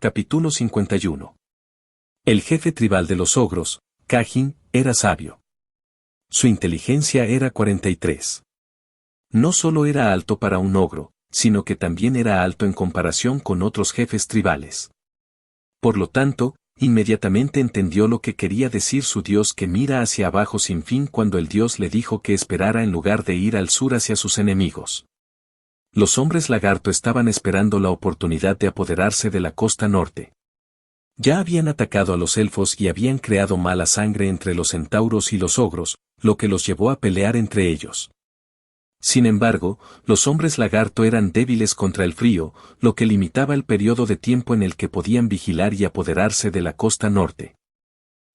Capítulo 51. El jefe tribal de los ogros, Cajin, era sabio. Su inteligencia era 43. No solo era alto para un ogro, sino que también era alto en comparación con otros jefes tribales. Por lo tanto, inmediatamente entendió lo que quería decir su dios que mira hacia abajo sin fin cuando el dios le dijo que esperara en lugar de ir al sur hacia sus enemigos. Los hombres lagarto estaban esperando la oportunidad de apoderarse de la costa norte. Ya habían atacado a los elfos y habían creado mala sangre entre los centauros y los ogros, lo que los llevó a pelear entre ellos. Sin embargo, los hombres lagarto eran débiles contra el frío, lo que limitaba el periodo de tiempo en el que podían vigilar y apoderarse de la costa norte.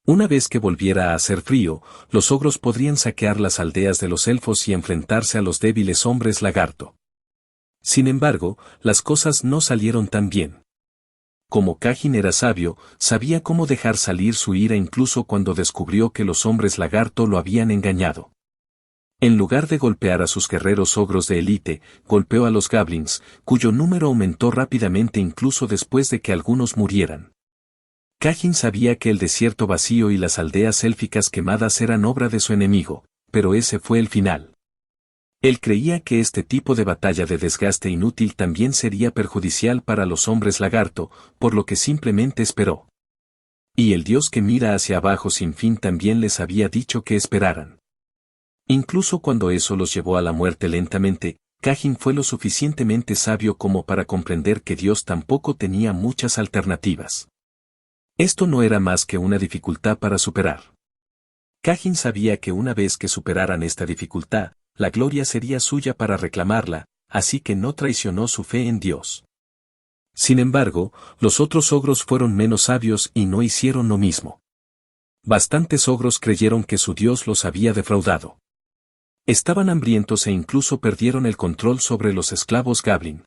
Una vez que volviera a hacer frío, los ogros podrían saquear las aldeas de los elfos y enfrentarse a los débiles hombres lagarto. Sin embargo, las cosas no salieron tan bien. Como Cajin era sabio, sabía cómo dejar salir su ira incluso cuando descubrió que los hombres lagarto lo habían engañado. En lugar de golpear a sus guerreros ogros de élite, golpeó a los goblins, cuyo número aumentó rápidamente incluso después de que algunos murieran. Cajin sabía que el desierto vacío y las aldeas élficas quemadas eran obra de su enemigo, pero ese fue el final. Él creía que este tipo de batalla de desgaste inútil también sería perjudicial para los hombres lagarto, por lo que simplemente esperó. Y el dios que mira hacia abajo sin fin también les había dicho que esperaran. Incluso cuando eso los llevó a la muerte lentamente, Cajin fue lo suficientemente sabio como para comprender que Dios tampoco tenía muchas alternativas. Esto no era más que una dificultad para superar. Cajin sabía que una vez que superaran esta dificultad, la gloria sería suya para reclamarla, así que no traicionó su fe en Dios. Sin embargo, los otros ogros fueron menos sabios y no hicieron lo mismo. Bastantes ogros creyeron que su Dios los había defraudado. Estaban hambrientos e incluso perdieron el control sobre los esclavos goblin.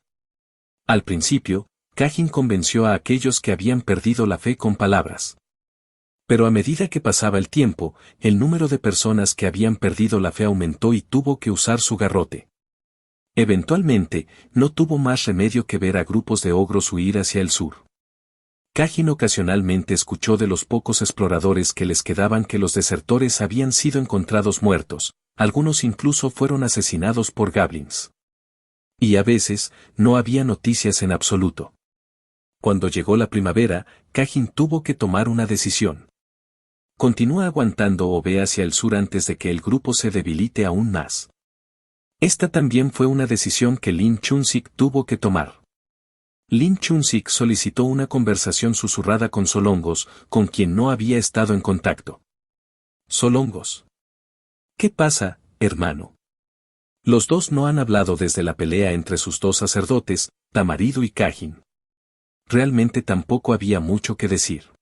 Al principio, Cajin convenció a aquellos que habían perdido la fe con palabras. Pero a medida que pasaba el tiempo, el número de personas que habían perdido la fe aumentó y tuvo que usar su garrote. Eventualmente, no tuvo más remedio que ver a grupos de ogros huir hacia el sur. Cajin ocasionalmente escuchó de los pocos exploradores que les quedaban que los desertores habían sido encontrados muertos, algunos incluso fueron asesinados por goblins. Y a veces, no había noticias en absoluto. Cuando llegó la primavera, Cajin tuvo que tomar una decisión. ¿Continúa aguantando o ve hacia el sur antes de que el grupo se debilite aún más? Esta también fue una decisión que Lin Chunxik tuvo que tomar. Lin Chunxik solicitó una conversación susurrada con Solongos, con quien no había estado en contacto. Solongos. ¿Qué pasa, hermano? Los dos no han hablado desde la pelea entre sus dos sacerdotes, Tamarido y Cajin. Realmente tampoco había mucho que decir.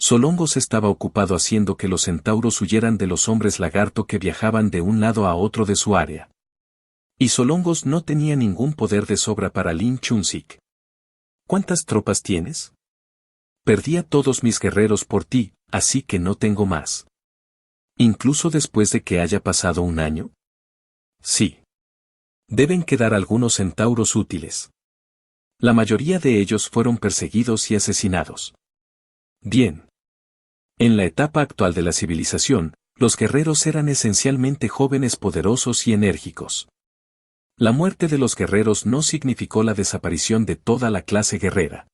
Solongos estaba ocupado haciendo que los centauros huyeran de los hombres lagarto que viajaban de un lado a otro de su área. Y Solongos no tenía ningún poder de sobra para Lin Chunxik. ¿Cuántas tropas tienes? Perdí a todos mis guerreros por ti, así que no tengo más. ¿Incluso después de que haya pasado un año? Sí. Deben quedar algunos centauros útiles. La mayoría de ellos fueron perseguidos y asesinados. Bien. En la etapa actual de la civilización, los guerreros eran esencialmente jóvenes poderosos y enérgicos. La muerte de los guerreros no significó la desaparición de toda la clase guerrera.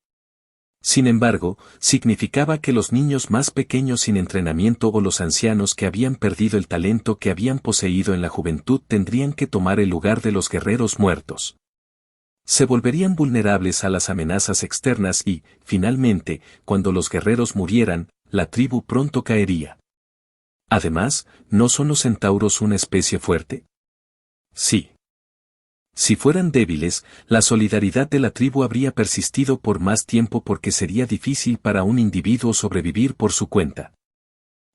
Sin embargo, significaba que los niños más pequeños sin entrenamiento o los ancianos que habían perdido el talento que habían poseído en la juventud tendrían que tomar el lugar de los guerreros muertos. Se volverían vulnerables a las amenazas externas y, finalmente, cuando los guerreros murieran, la tribu pronto caería. Además, ¿no son los centauros una especie fuerte? Sí. Si fueran débiles, la solidaridad de la tribu habría persistido por más tiempo porque sería difícil para un individuo sobrevivir por su cuenta.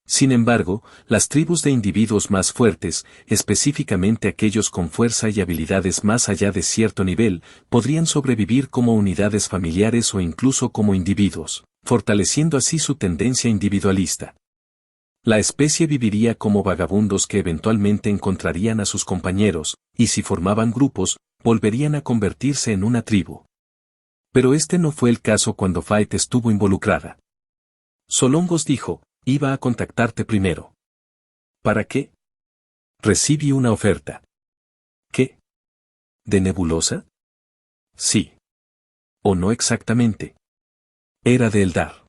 Sin embargo, las tribus de individuos más fuertes, específicamente aquellos con fuerza y habilidades más allá de cierto nivel, podrían sobrevivir como unidades familiares o incluso como individuos, fortaleciendo así su tendencia individualista. La especie viviría como vagabundos que eventualmente encontrarían a sus compañeros, y si formaban grupos, volverían a convertirse en una tribu. Pero este no fue el caso cuando Fight estuvo involucrada. Solongos dijo, iba a contactarte primero. ¿Para qué? Recibí una oferta. ¿Qué? ¿De Nebulosa? Sí. ¿O no exactamente? Era de Eldar.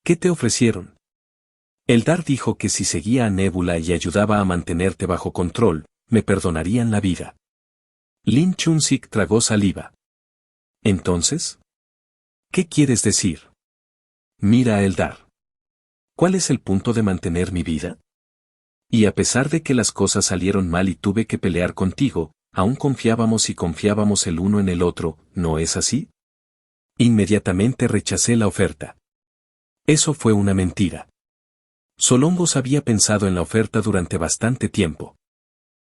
¿Qué te ofrecieron? Eldar dijo que si seguía a Nebula y ayudaba a mantenerte bajo control, me perdonarían la vida. Lin Chun-sik tragó saliva. ¿Entonces? ¿Qué quieres decir? Mira a Eldar. ¿Cuál es el punto de mantener mi vida? Y a pesar de que las cosas salieron mal y tuve que pelear contigo, aún confiábamos y confiábamos el uno en el otro, ¿no es así? Inmediatamente rechacé la oferta. Eso fue una mentira. Solongos había pensado en la oferta durante bastante tiempo.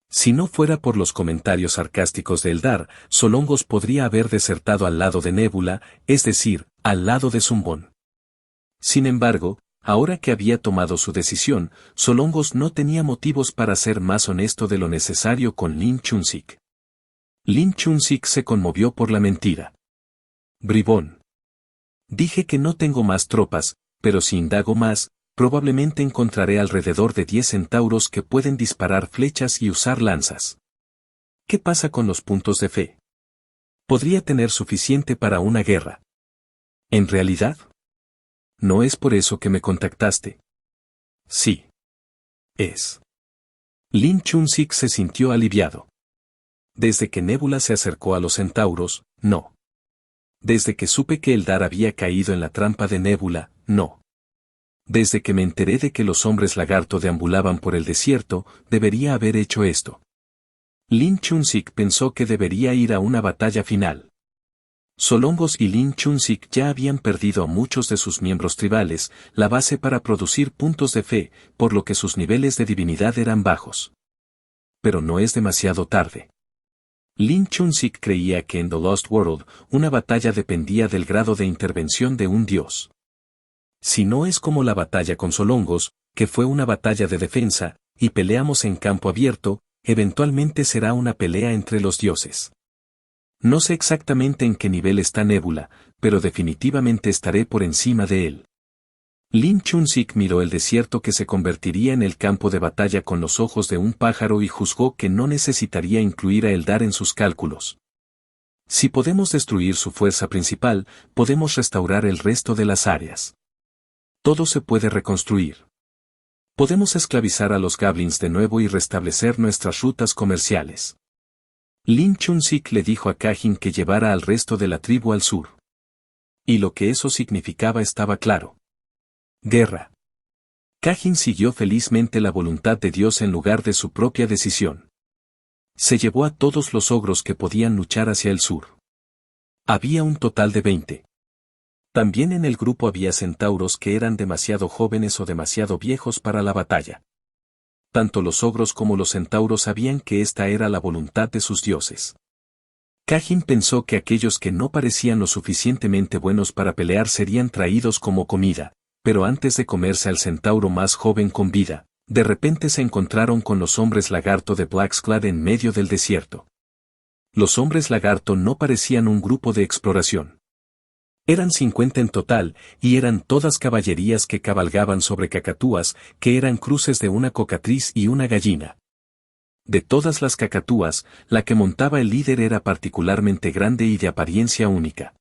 Si no fuera por los comentarios sarcásticos de Eldar, Solongos podría haber desertado al lado de Nebula, es decir, al lado de Zumbón. Sin embargo, ahora que había tomado su decisión, Solongos no tenía motivos para ser más honesto de lo necesario con Lin Chun-sik. Lin Chun-sik se conmovió por la mentira. Bribón. Dije que no tengo más tropas, pero si indago más, probablemente encontraré alrededor de 10 centauros que pueden disparar flechas y usar lanzas. ¿Qué pasa con los puntos de fe? Podría tener suficiente para una guerra. ¿En realidad? ¿No es por eso que me contactaste? Sí. Es. Lin Chun-sik se sintió aliviado. Desde que Nebula se acercó a los centauros, no. Desde que supe que Eldar había caído en la trampa de Nebula, no. Desde que me enteré de que los hombres lagarto deambulaban por el desierto, debería haber hecho esto. Lin Chun-sik pensó que debería ir a una batalla final. Solongos y Lin Chun-sik ya habían perdido a muchos de sus miembros tribales, la base para producir puntos de fe, por lo que sus niveles de divinidad eran bajos. Pero no es demasiado tarde. Lin Chun-sik creía que en The Lost World, una batalla dependía del grado de intervención de un dios. Si no es como la batalla con Solongos, que fue una batalla de defensa, y peleamos en campo abierto, eventualmente será una pelea entre los dioses. No sé exactamente en qué nivel está Nebula, pero definitivamente estaré por encima de él. Lin Chun-sik miró el desierto que se convertiría en el campo de batalla con los ojos de un pájaro y juzgó que no necesitaría incluir a Eldar en sus cálculos. Si podemos destruir su fuerza principal, podemos restaurar el resto de las áreas. Todo se puede reconstruir. Podemos esclavizar a los goblins de nuevo y restablecer nuestras rutas comerciales. Lin Chun-sik le dijo a Kajin que llevara al resto de la tribu al sur. Y lo que eso significaba estaba claro. Guerra. Kajin siguió felizmente la voluntad de Dios en lugar de su propia decisión. Se llevó a todos los ogros que podían luchar hacia el sur. Había un total de 20. También en el grupo había centauros que eran demasiado jóvenes o demasiado viejos para la batalla. Tanto los ogros como los centauros sabían que esta era la voluntad de sus dioses. Kajin pensó que aquellos que no parecían lo suficientemente buenos para pelear serían traídos como comida, pero antes de comerse al centauro más joven con vida, de repente se encontraron con los hombres lagarto de Blacksclad en medio del desierto. Los hombres lagarto no parecían un grupo de exploración. Eran 50 en total, y eran todas caballerías que cabalgaban sobre cacatúas, que eran cruces de una cocatriz y una gallina. De todas las cacatúas, la que montaba el líder era particularmente grande y de apariencia única.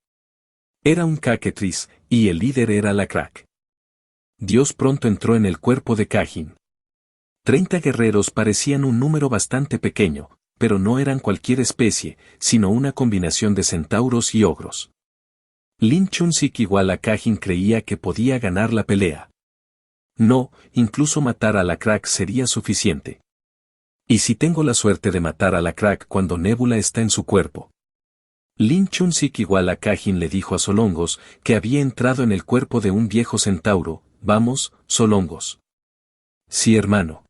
Era un caquetriz, y el líder era la crack. Dios pronto entró en el cuerpo de Kajin. 30 guerreros parecían un número bastante pequeño, pero no eran cualquier especie, sino una combinación de centauros y ogros. Lin Chun-sik igual a Kajin creía que podía ganar la pelea. No, incluso matar a la crack sería suficiente. ¿Y si tengo la suerte de matar a la crack cuando Nebula está en su cuerpo? Lin Chun-sik igual a Kajin le dijo a Solongos que había entrado en el cuerpo de un viejo centauro. Vamos, Solongos. Sí, hermano.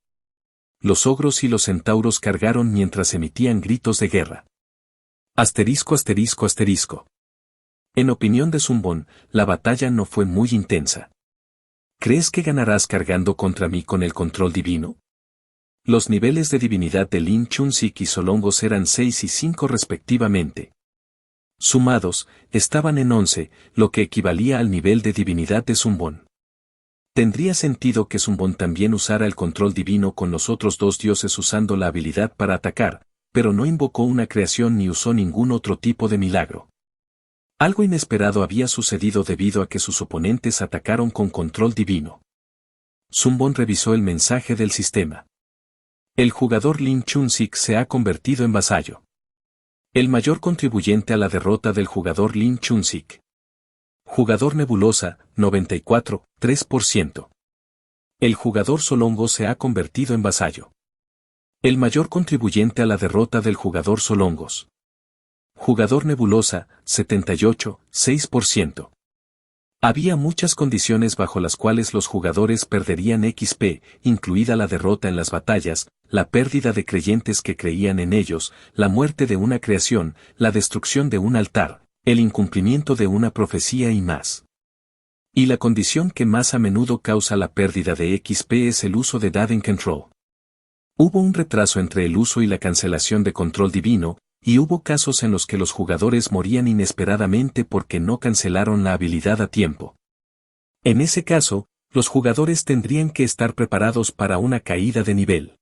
Los ogros y los centauros cargaron mientras emitían gritos de guerra. Asterisco asterisco asterisco. En opinión de Zumbón, la batalla no fue muy intensa. ¿Crees que ganarás cargando contra mí con el control divino? Los niveles de divinidad de Lin Chun-sik y Solongos eran 6 y 5 respectivamente. Sumados, estaban en 11, lo que equivalía al nivel de divinidad de Zumbón. Tendría sentido que Zumbón también usara el control divino con los otros dos dioses usando la habilidad para atacar, pero no invocó una creación ni usó ningún otro tipo de milagro. Algo inesperado había sucedido debido a que sus oponentes atacaron con control divino. Zumbón revisó el mensaje del sistema. El jugador Lin Chun-sik se ha convertido en vasallo. El mayor contribuyente a la derrota del jugador Lin Chun-sik. Jugador Nebulosa, 94,3%. El jugador Solongo se ha convertido en vasallo. El mayor contribuyente a la derrota del jugador Solongos. Jugador Nebulosa, 78,6%. Había muchas condiciones bajo las cuales los jugadores perderían XP, incluida la derrota en las batallas, la pérdida de creyentes que creían en ellos, la muerte de una creación, la destrucción de un altar, el incumplimiento de una profecía y más. Y la condición que más a menudo causa la pérdida de XP es el uso de Daven Control. Hubo un retraso entre el uso y la cancelación de control divino, y hubo casos en los que los jugadores morían inesperadamente porque no cancelaron la habilidad a tiempo. En ese caso, los jugadores tendrían que estar preparados para una caída de nivel.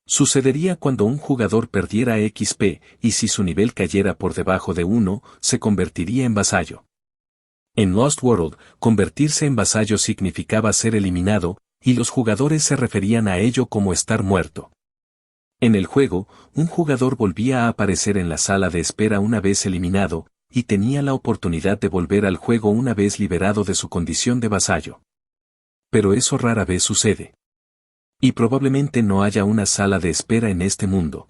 Sucedería cuando un jugador perdiera XP, y si su nivel cayera por debajo de 1, se convertiría en vasallo. En Lost World, convertirse en vasallo significaba ser eliminado, y los jugadores se referían a ello como estar muerto. En el juego, un jugador volvía a aparecer en la sala de espera una vez eliminado, y tenía la oportunidad de volver al juego una vez liberado de su condición de vasallo. Pero eso rara vez sucede. Y probablemente no haya una sala de espera en este mundo.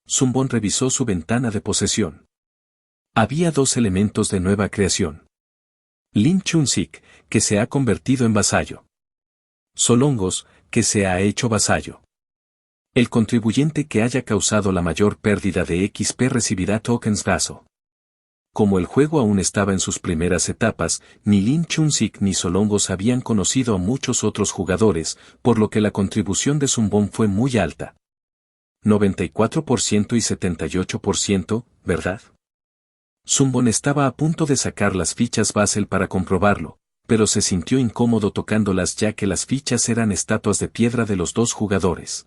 Zumbón revisó su ventana de posesión. Había dos elementos de nueva creación. Lin Chun-sik, que se ha convertido en vasallo. Solongos, que se ha hecho vasallo. El contribuyente que haya causado la mayor pérdida de XP recibirá tokens vaso. Como el juego aún estaba en sus primeras etapas, ni Lin Chun-sik ni Solongos habían conocido a muchos otros jugadores, por lo que la contribución de Zumbón fue muy alta. 94% y 78%, ¿verdad? Zumbón estaba a punto de sacar las fichas Basel para comprobarlo, pero se sintió incómodo tocándolas ya que las fichas eran estatuas de piedra de los dos jugadores.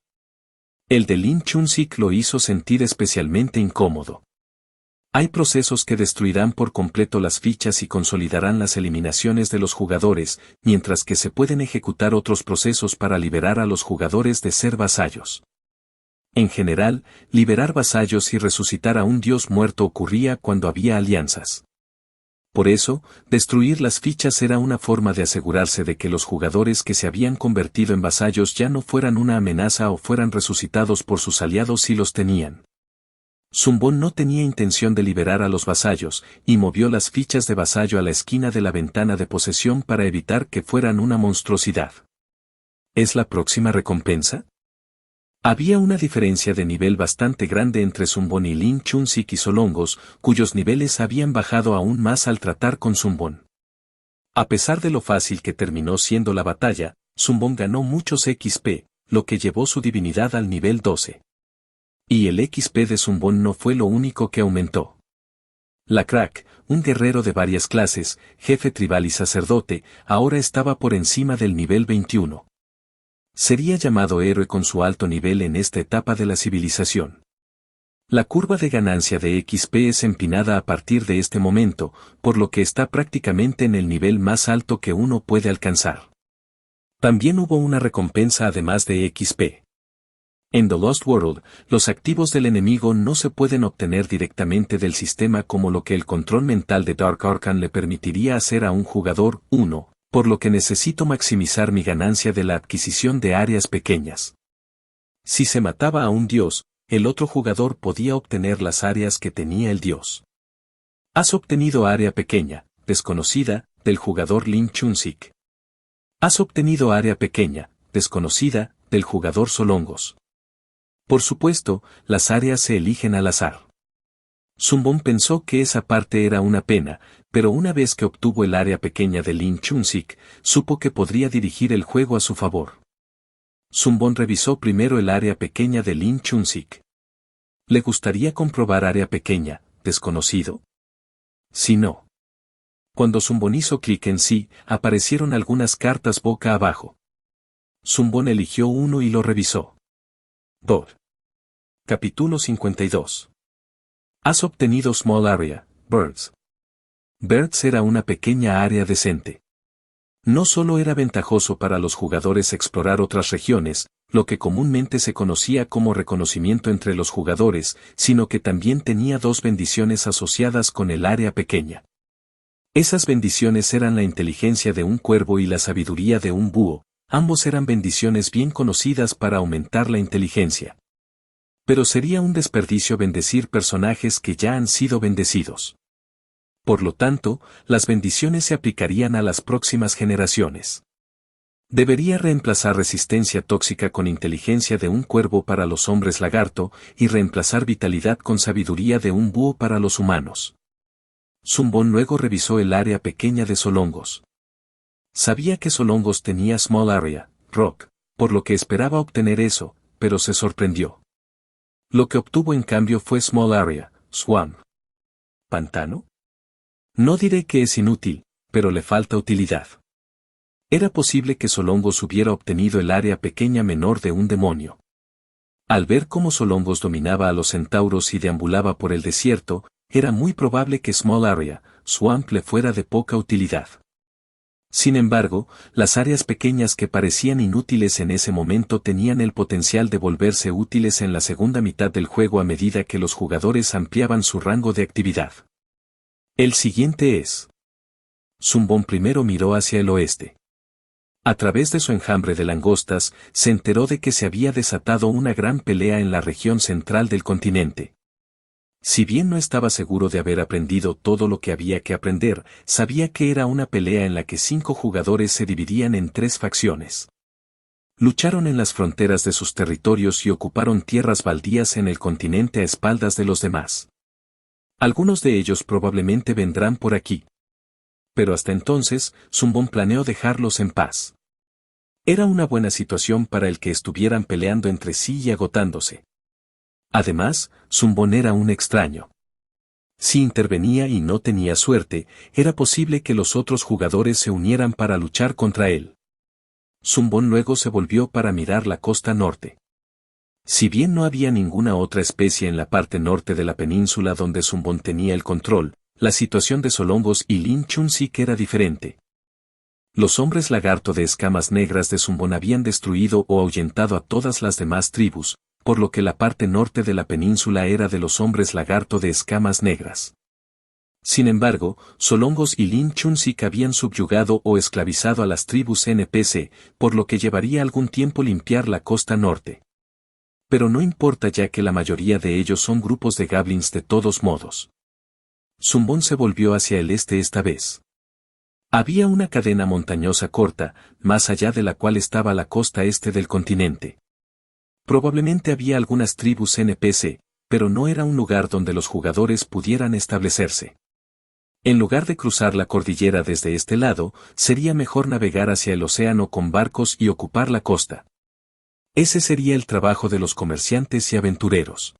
El de Lin Chun-sik lo hizo sentir especialmente incómodo. Hay procesos que destruirán por completo las fichas y consolidarán las eliminaciones de los jugadores, mientras que se pueden ejecutar otros procesos para liberar a los jugadores de ser vasallos. En general, liberar vasallos y resucitar a un dios muerto ocurría cuando había alianzas. Por eso, destruir las fichas era una forma de asegurarse de que los jugadores que se habían convertido en vasallos ya no fueran una amenaza o fueran resucitados por sus aliados si los tenían. Zumbón no tenía intención de liberar a los vasallos, y movió las fichas de vasallo a la esquina de la ventana de posesión para evitar que fueran una monstruosidad. ¿Es la próxima recompensa? Había una diferencia de nivel bastante grande entre Zumbón y Lin Chun-sik y Solongos, cuyos niveles habían bajado aún más al tratar con Zumbón. A pesar de lo fácil que terminó siendo la batalla, Zumbón ganó muchos XP, lo que llevó su divinidad al nivel 12. Y el XP de Zumbón no fue lo único que aumentó. La Crack, un guerrero de varias clases, jefe tribal y sacerdote, ahora estaba por encima del nivel 21. Sería llamado héroe con su alto nivel en esta etapa de la civilización. La curva de ganancia de XP es empinada a partir de este momento, por lo que está prácticamente en el nivel más alto que uno puede alcanzar. También hubo una recompensa además de XP. En The Lost World, los activos del enemigo no se pueden obtener directamente del sistema como lo que el control mental de Dark Arcan le permitiría hacer a un jugador, 1. Por lo que necesito maximizar mi ganancia de la adquisición de áreas pequeñas. Si se mataba a un dios, el otro jugador podía obtener las áreas que tenía el dios. Has obtenido área pequeña, desconocida, del jugador Lin Chun-sik. Has obtenido área pequeña, desconocida, del jugador Solongos. Por supuesto, las áreas se eligen al azar. Zumbón pensó que esa parte era una pena, pero una vez que obtuvo el área pequeña de Lin Chun-sik, supo que podría dirigir el juego a su favor. Zumbón revisó primero el área pequeña de Lin Chun-sik. ¿Le gustaría comprobar área pequeña, desconocido? Si no. Cuando Zumbón hizo clic en sí, aparecieron algunas cartas boca abajo. Zumbón eligió uno y lo revisó. 2. Capítulo 52. Has obtenido Small Area, Birds. Birds era una pequeña área decente. No solo era ventajoso para los jugadores explorar otras regiones, lo que comúnmente se conocía como reconocimiento entre los jugadores, sino que también tenía dos bendiciones asociadas con el área pequeña. Esas bendiciones eran la inteligencia de un cuervo y la sabiduría de un búho, ambos eran bendiciones bien conocidas para aumentar la inteligencia. Pero sería un desperdicio bendecir personajes que ya han sido bendecidos. Por lo tanto, las bendiciones se aplicarían a las próximas generaciones. Debería reemplazar resistencia tóxica con inteligencia de un cuervo para los hombres lagarto y reemplazar vitalidad con sabiduría de un búho para los humanos. Zumbón luego revisó el área pequeña de Solongos. Sabía que Solongos tenía Small Area, Rock, por lo que esperaba obtener eso, pero se sorprendió. Lo que obtuvo en cambio fue Small Area, Swamp. ¿Pantano? No diré que es inútil, pero le falta utilidad. Era posible que Solongos hubiera obtenido el área pequeña menor de un demonio. Al ver cómo Solongos dominaba a los centauros y deambulaba por el desierto, era muy probable que Small Area, Swamp le fuera de poca utilidad. Sin embargo, las áreas pequeñas que parecían inútiles en ese momento tenían el potencial de volverse útiles en la segunda mitad del juego a medida que los jugadores ampliaban su rango de actividad. El siguiente es. Zumbón primero miró hacia el oeste. A través de su enjambre de langostas, se enteró de que se había desatado una gran pelea en la región central del continente. Si bien no estaba seguro de haber aprendido todo lo que había que aprender, sabía que era una pelea en la que 5 jugadores se dividían en 3 facciones. Lucharon en las fronteras de sus territorios y ocuparon tierras baldías en el continente a espaldas de los demás. Algunos de ellos probablemente vendrán por aquí. Pero hasta entonces, Zumbón planeó dejarlos en paz. Era una buena situación para el que estuvieran peleando entre sí y agotándose. Además, Zumbón era un extraño. Si intervenía y no tenía suerte, era posible que los otros jugadores se unieran para luchar contra él. Zumbón luego se volvió para mirar la costa norte. Si bien no había ninguna otra especie en la parte norte de la península donde Zumbón tenía el control, la situación de Solongos y Lin Chun sí que era diferente. Los hombres lagarto de escamas negras de Zumbón habían destruido o ahuyentado a todas las demás tribus, por lo que la parte norte de la península era de los hombres lagarto de escamas negras. Sin embargo, Solongos y Lin Chun Sik habían subyugado o esclavizado a las tribus NPC, por lo que llevaría algún tiempo limpiar la costa norte. Pero no importa ya que la mayoría de ellos son grupos de goblins de todos modos. Zumbón se volvió hacia el este esta vez. Había una cadena montañosa corta, más allá de la cual estaba la costa este del continente. Probablemente había algunas tribus NPC, pero no era un lugar donde los jugadores pudieran establecerse. En lugar de cruzar la cordillera desde este lado, sería mejor navegar hacia el océano con barcos y ocupar la costa. Ese sería el trabajo de los comerciantes y aventureros.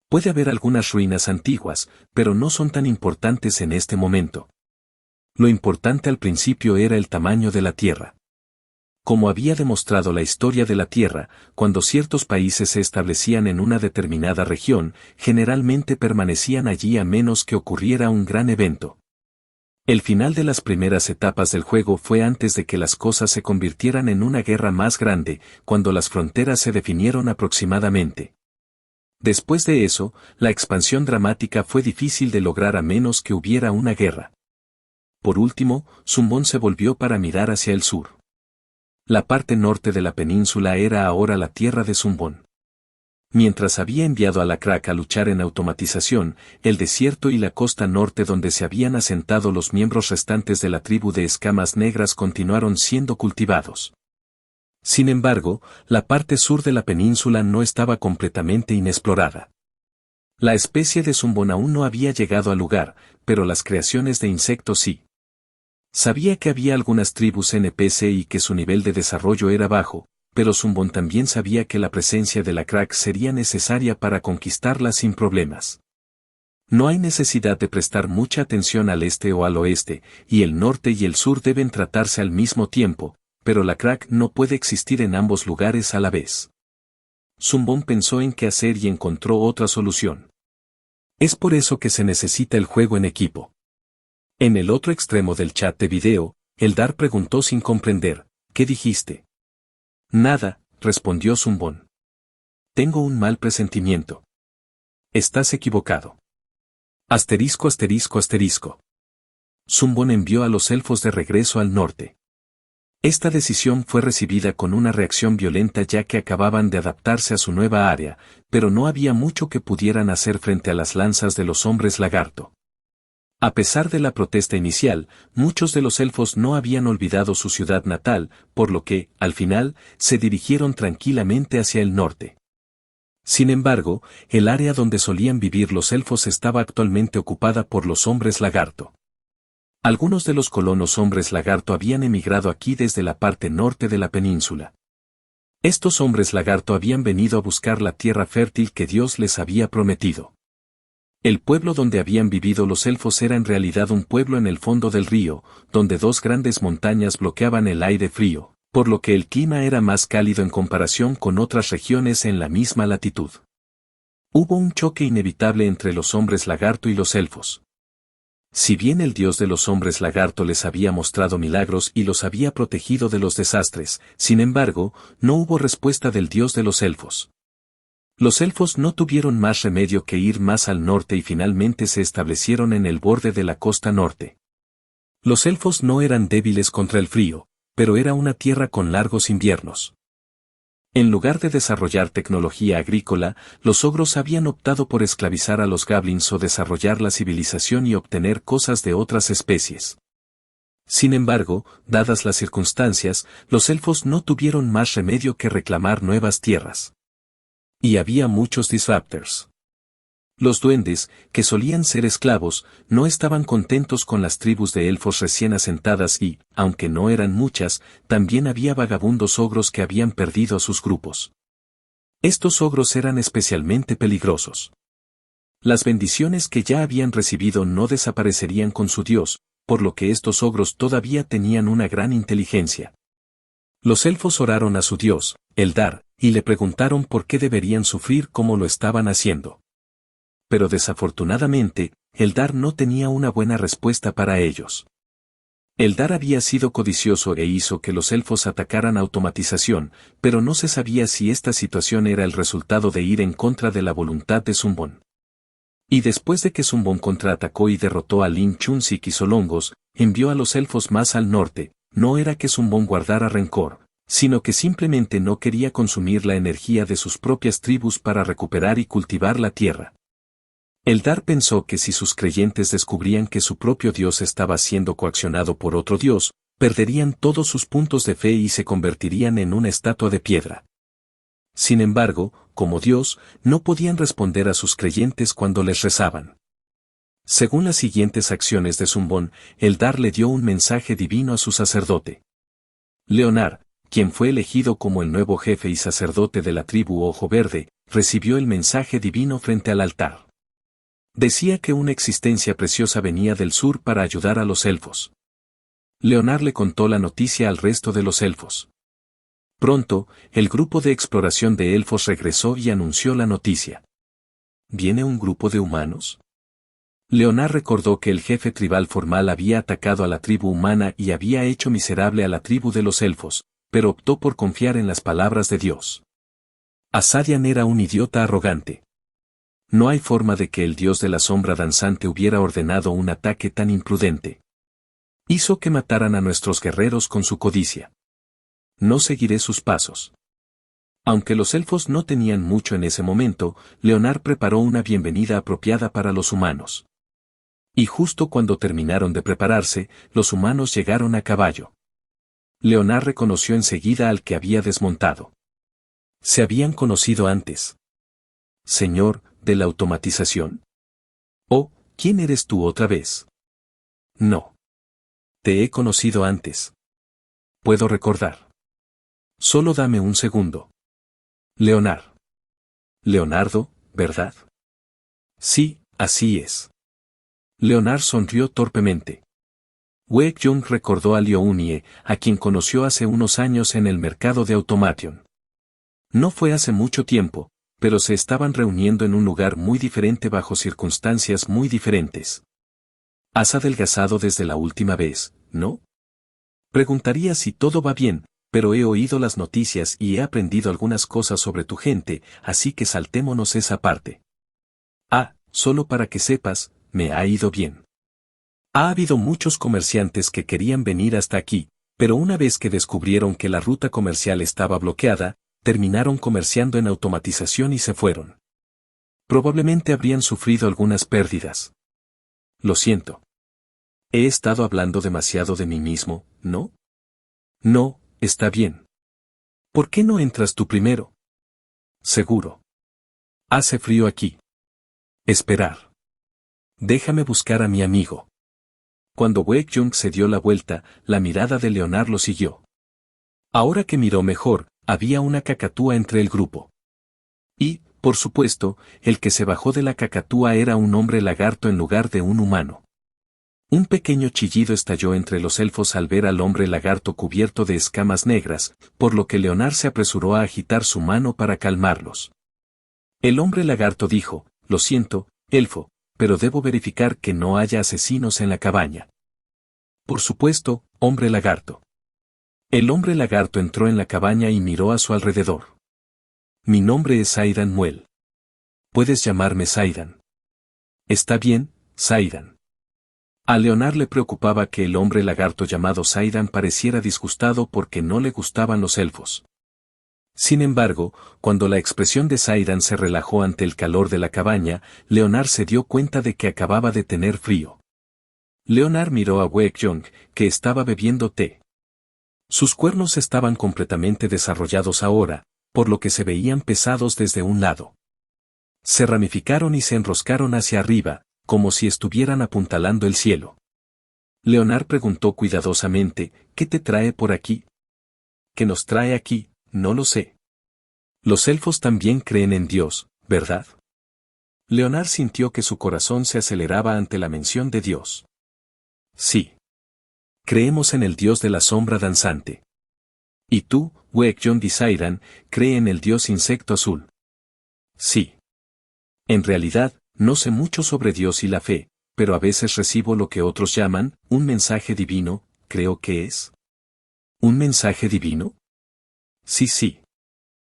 Puede haber algunas ruinas antiguas, pero no son tan importantes en este momento. Lo importante al principio era el tamaño de la tierra. Como había demostrado la historia de la Tierra, cuando ciertos países se establecían en una determinada región, generalmente permanecían allí a menos que ocurriera un gran evento. El final de las primeras etapas del juego fue antes de que las cosas se convirtieran en una guerra más grande, cuando las fronteras se definieron aproximadamente. Después de eso, la expansión dramática fue difícil de lograr a menos que hubiera una guerra. Por último, Zumbón se volvió para mirar hacia el sur. La parte norte de la península era ahora la tierra de Zumbón. Mientras había enviado a la Crack a luchar en automatización, el desierto y la costa norte donde se habían asentado los miembros restantes de la tribu de escamas negras continuaron siendo cultivados. Sin embargo, la parte sur de la península no estaba completamente inexplorada. La especie de Zumbón aún no había llegado al lugar, pero las creaciones de insectos sí. Sabía que había algunas tribus NPC y que su nivel de desarrollo era bajo, pero Zumbón también sabía que la presencia de la Crack sería necesaria para conquistarla sin problemas. No hay necesidad de prestar mucha atención al este o al oeste, y el norte y el sur deben tratarse al mismo tiempo, pero la crack no puede existir en ambos lugares a la vez. Zumbón pensó en qué hacer y encontró otra solución. Es por eso que se necesita el juego en equipo. En el otro extremo del chat de video, Eldar preguntó sin comprender, ¿qué dijiste? Nada, respondió Zumbón. Tengo un mal presentimiento. Estás equivocado. Asterisco asterisco asterisco. Zumbón envió a los elfos de regreso al norte. Esta decisión fue recibida con una reacción violenta ya que acababan de adaptarse a su nueva área, pero no había mucho que pudieran hacer frente a las lanzas de los hombres lagarto. A pesar de la protesta inicial, muchos de los elfos no habían olvidado su ciudad natal, por lo que, al final, se dirigieron tranquilamente hacia el norte. Sin embargo, el área donde solían vivir los elfos estaba actualmente ocupada por los hombres lagarto. Algunos de los colonos hombres lagarto habían emigrado aquí desde la parte norte de la península. Estos hombres lagarto habían venido a buscar la tierra fértil que Dios les había prometido. El pueblo donde habían vivido los elfos era en realidad un pueblo en el fondo del río, donde dos grandes montañas bloqueaban el aire frío, por lo que el clima era más cálido en comparación con otras regiones en la misma latitud. Hubo un choque inevitable entre los hombres lagarto y los elfos. Si bien el dios de los hombres lagarto les había mostrado milagros y los había protegido de los desastres, sin embargo, no hubo respuesta del dios de los elfos. Los elfos no tuvieron más remedio que ir más al norte y finalmente se establecieron en el borde de la costa norte. Los elfos no eran débiles contra el frío, pero era una tierra con largos inviernos. En lugar de desarrollar tecnología agrícola, los ogros habían optado por esclavizar a los goblins o desarrollar la civilización y obtener cosas de otras especies. Sin embargo, dadas las circunstancias, los elfos no tuvieron más remedio que reclamar nuevas tierras. Y había muchos disruptors. Los duendes, que solían ser esclavos, no estaban contentos con las tribus de elfos recién asentadas y, aunque no eran muchas, también había vagabundos ogros que habían perdido a sus grupos. Estos ogros eran especialmente peligrosos. Las bendiciones que ya habían recibido no desaparecerían con su dios, por lo que estos ogros todavía tenían una gran inteligencia. Los elfos oraron a su dios, Eldar, y le preguntaron por qué deberían sufrir como lo estaban haciendo. Pero desafortunadamente, Eldar no tenía una buena respuesta para ellos. Eldar había sido codicioso e hizo que los elfos atacaran automatización, pero no se sabía si esta situación era el resultado de ir en contra de la voluntad de Zumbón. Y después de que Zumbón contraatacó y derrotó a Lin Chunsik y Solongos, envió a los elfos más al norte, no era que Zumbón guardara rencor, sino que simplemente no quería consumir la energía de sus propias tribus para recuperar y cultivar la tierra. Eldar pensó que si sus creyentes descubrían que su propio dios estaba siendo coaccionado por otro dios, perderían todos sus puntos de fe y se convertirían en una estatua de piedra. Sin embargo, como dios, no podían responder a sus creyentes cuando les rezaban. Según las siguientes acciones de Zumbón, Eldar le dio un mensaje divino a su sacerdote. Leonard, quien fue elegido como el nuevo jefe y sacerdote de la tribu Ojo Verde, recibió el mensaje divino frente al altar. Decía que una existencia preciosa venía del sur para ayudar a los elfos. Leonard le contó la noticia al resto de los elfos. Pronto, el grupo de exploración de elfos regresó y anunció la noticia. ¿Viene un grupo de humanos? Leonard recordó que el jefe tribal formal había atacado a la tribu humana y había hecho miserable a la tribu de los elfos, pero optó por confiar en las palabras de Dios. Asadian era un idiota arrogante. No hay forma de que el dios de la sombra danzante hubiera ordenado un ataque tan imprudente. Hizo que mataran a nuestros guerreros con su codicia. No seguiré sus pasos. Aunque los elfos no tenían mucho en ese momento, Leonard preparó una bienvenida apropiada para los humanos. Y justo cuando terminaron de prepararse, los humanos llegaron a caballo. Leonard reconoció enseguida al que había desmontado. Se habían conocido antes. Señor, ¿de la automatización? Oh, ¿quién eres tú otra vez? No. Te he conocido antes. Puedo recordar. Solo dame un segundo. Leonard. Leonardo, ¿verdad? Sí, Así es. Leonard sonrió torpemente. Waek-jung recordó a Liu-nie, a quien conoció hace unos años en el mercado de Automation. No fue hace mucho tiempo, pero se estaban reuniendo en un lugar muy diferente bajo circunstancias muy diferentes. Has adelgazado desde la última vez, ¿no? Preguntaría si todo va bien, pero he oído las noticias y he aprendido algunas cosas sobre tu gente, así que saltémonos esa parte. Ah, solo para que sepas, me ha ido bien. Ha habido muchos comerciantes que querían venir hasta aquí, pero una vez que descubrieron que la ruta comercial estaba bloqueada, terminaron comerciando en automatización y se fueron. Probablemente habrían sufrido algunas pérdidas. Lo siento. He estado hablando demasiado de mí mismo, ¿no? No, está bien. ¿Por qué no entras tú primero? Seguro. Hace frío aquí. Esperar. Déjame buscar a mi amigo. Cuando Waek-jung se dio la vuelta, la mirada de Leonard lo siguió. Ahora que miró mejor, había una cacatúa entre el grupo. Y, por supuesto, el que se bajó de la cacatúa era un hombre lagarto en lugar de un humano. Un pequeño chillido estalló entre los elfos al ver al hombre lagarto cubierto de escamas negras, por lo que Leonard se apresuró a agitar su mano para calmarlos. El hombre lagarto dijo, lo siento, elfo, pero debo verificar que no haya asesinos en la cabaña. Por supuesto, hombre lagarto. El hombre lagarto entró en la cabaña y miró a su alrededor. Mi nombre es Zaidan Muel. Puedes llamarme Zaidan. Está bien, Zaidan. A Leonard le preocupaba que el hombre lagarto llamado Zaidan pareciera disgustado porque no le gustaban los elfos. Sin embargo, cuando la expresión de Zaidan se relajó ante el calor de la cabaña, Leonard se dio cuenta de que acababa de tener frío. Leonard miró a Waek-jung, que estaba bebiendo té. Sus cuernos estaban completamente desarrollados ahora, por lo que se veían pesados desde un lado. Se ramificaron y se enroscaron hacia arriba, como si estuvieran apuntalando el cielo. Leonard preguntó cuidadosamente, ¿qué te trae por aquí? ¿Qué nos trae aquí? No lo sé. Los elfos también creen en Dios, ¿verdad? Leonard sintió que su corazón se aceleraba ante la mención de Dios. Sí. Creemos en el Dios de la sombra danzante. ¿Y tú, Waek-jung y Zaidan, cree en el Dios insecto azul? Sí. En realidad, no sé mucho sobre Dios y la fe, pero a veces recibo lo que otros llaman, un mensaje divino, creo que es. ¿Un mensaje divino? Sí.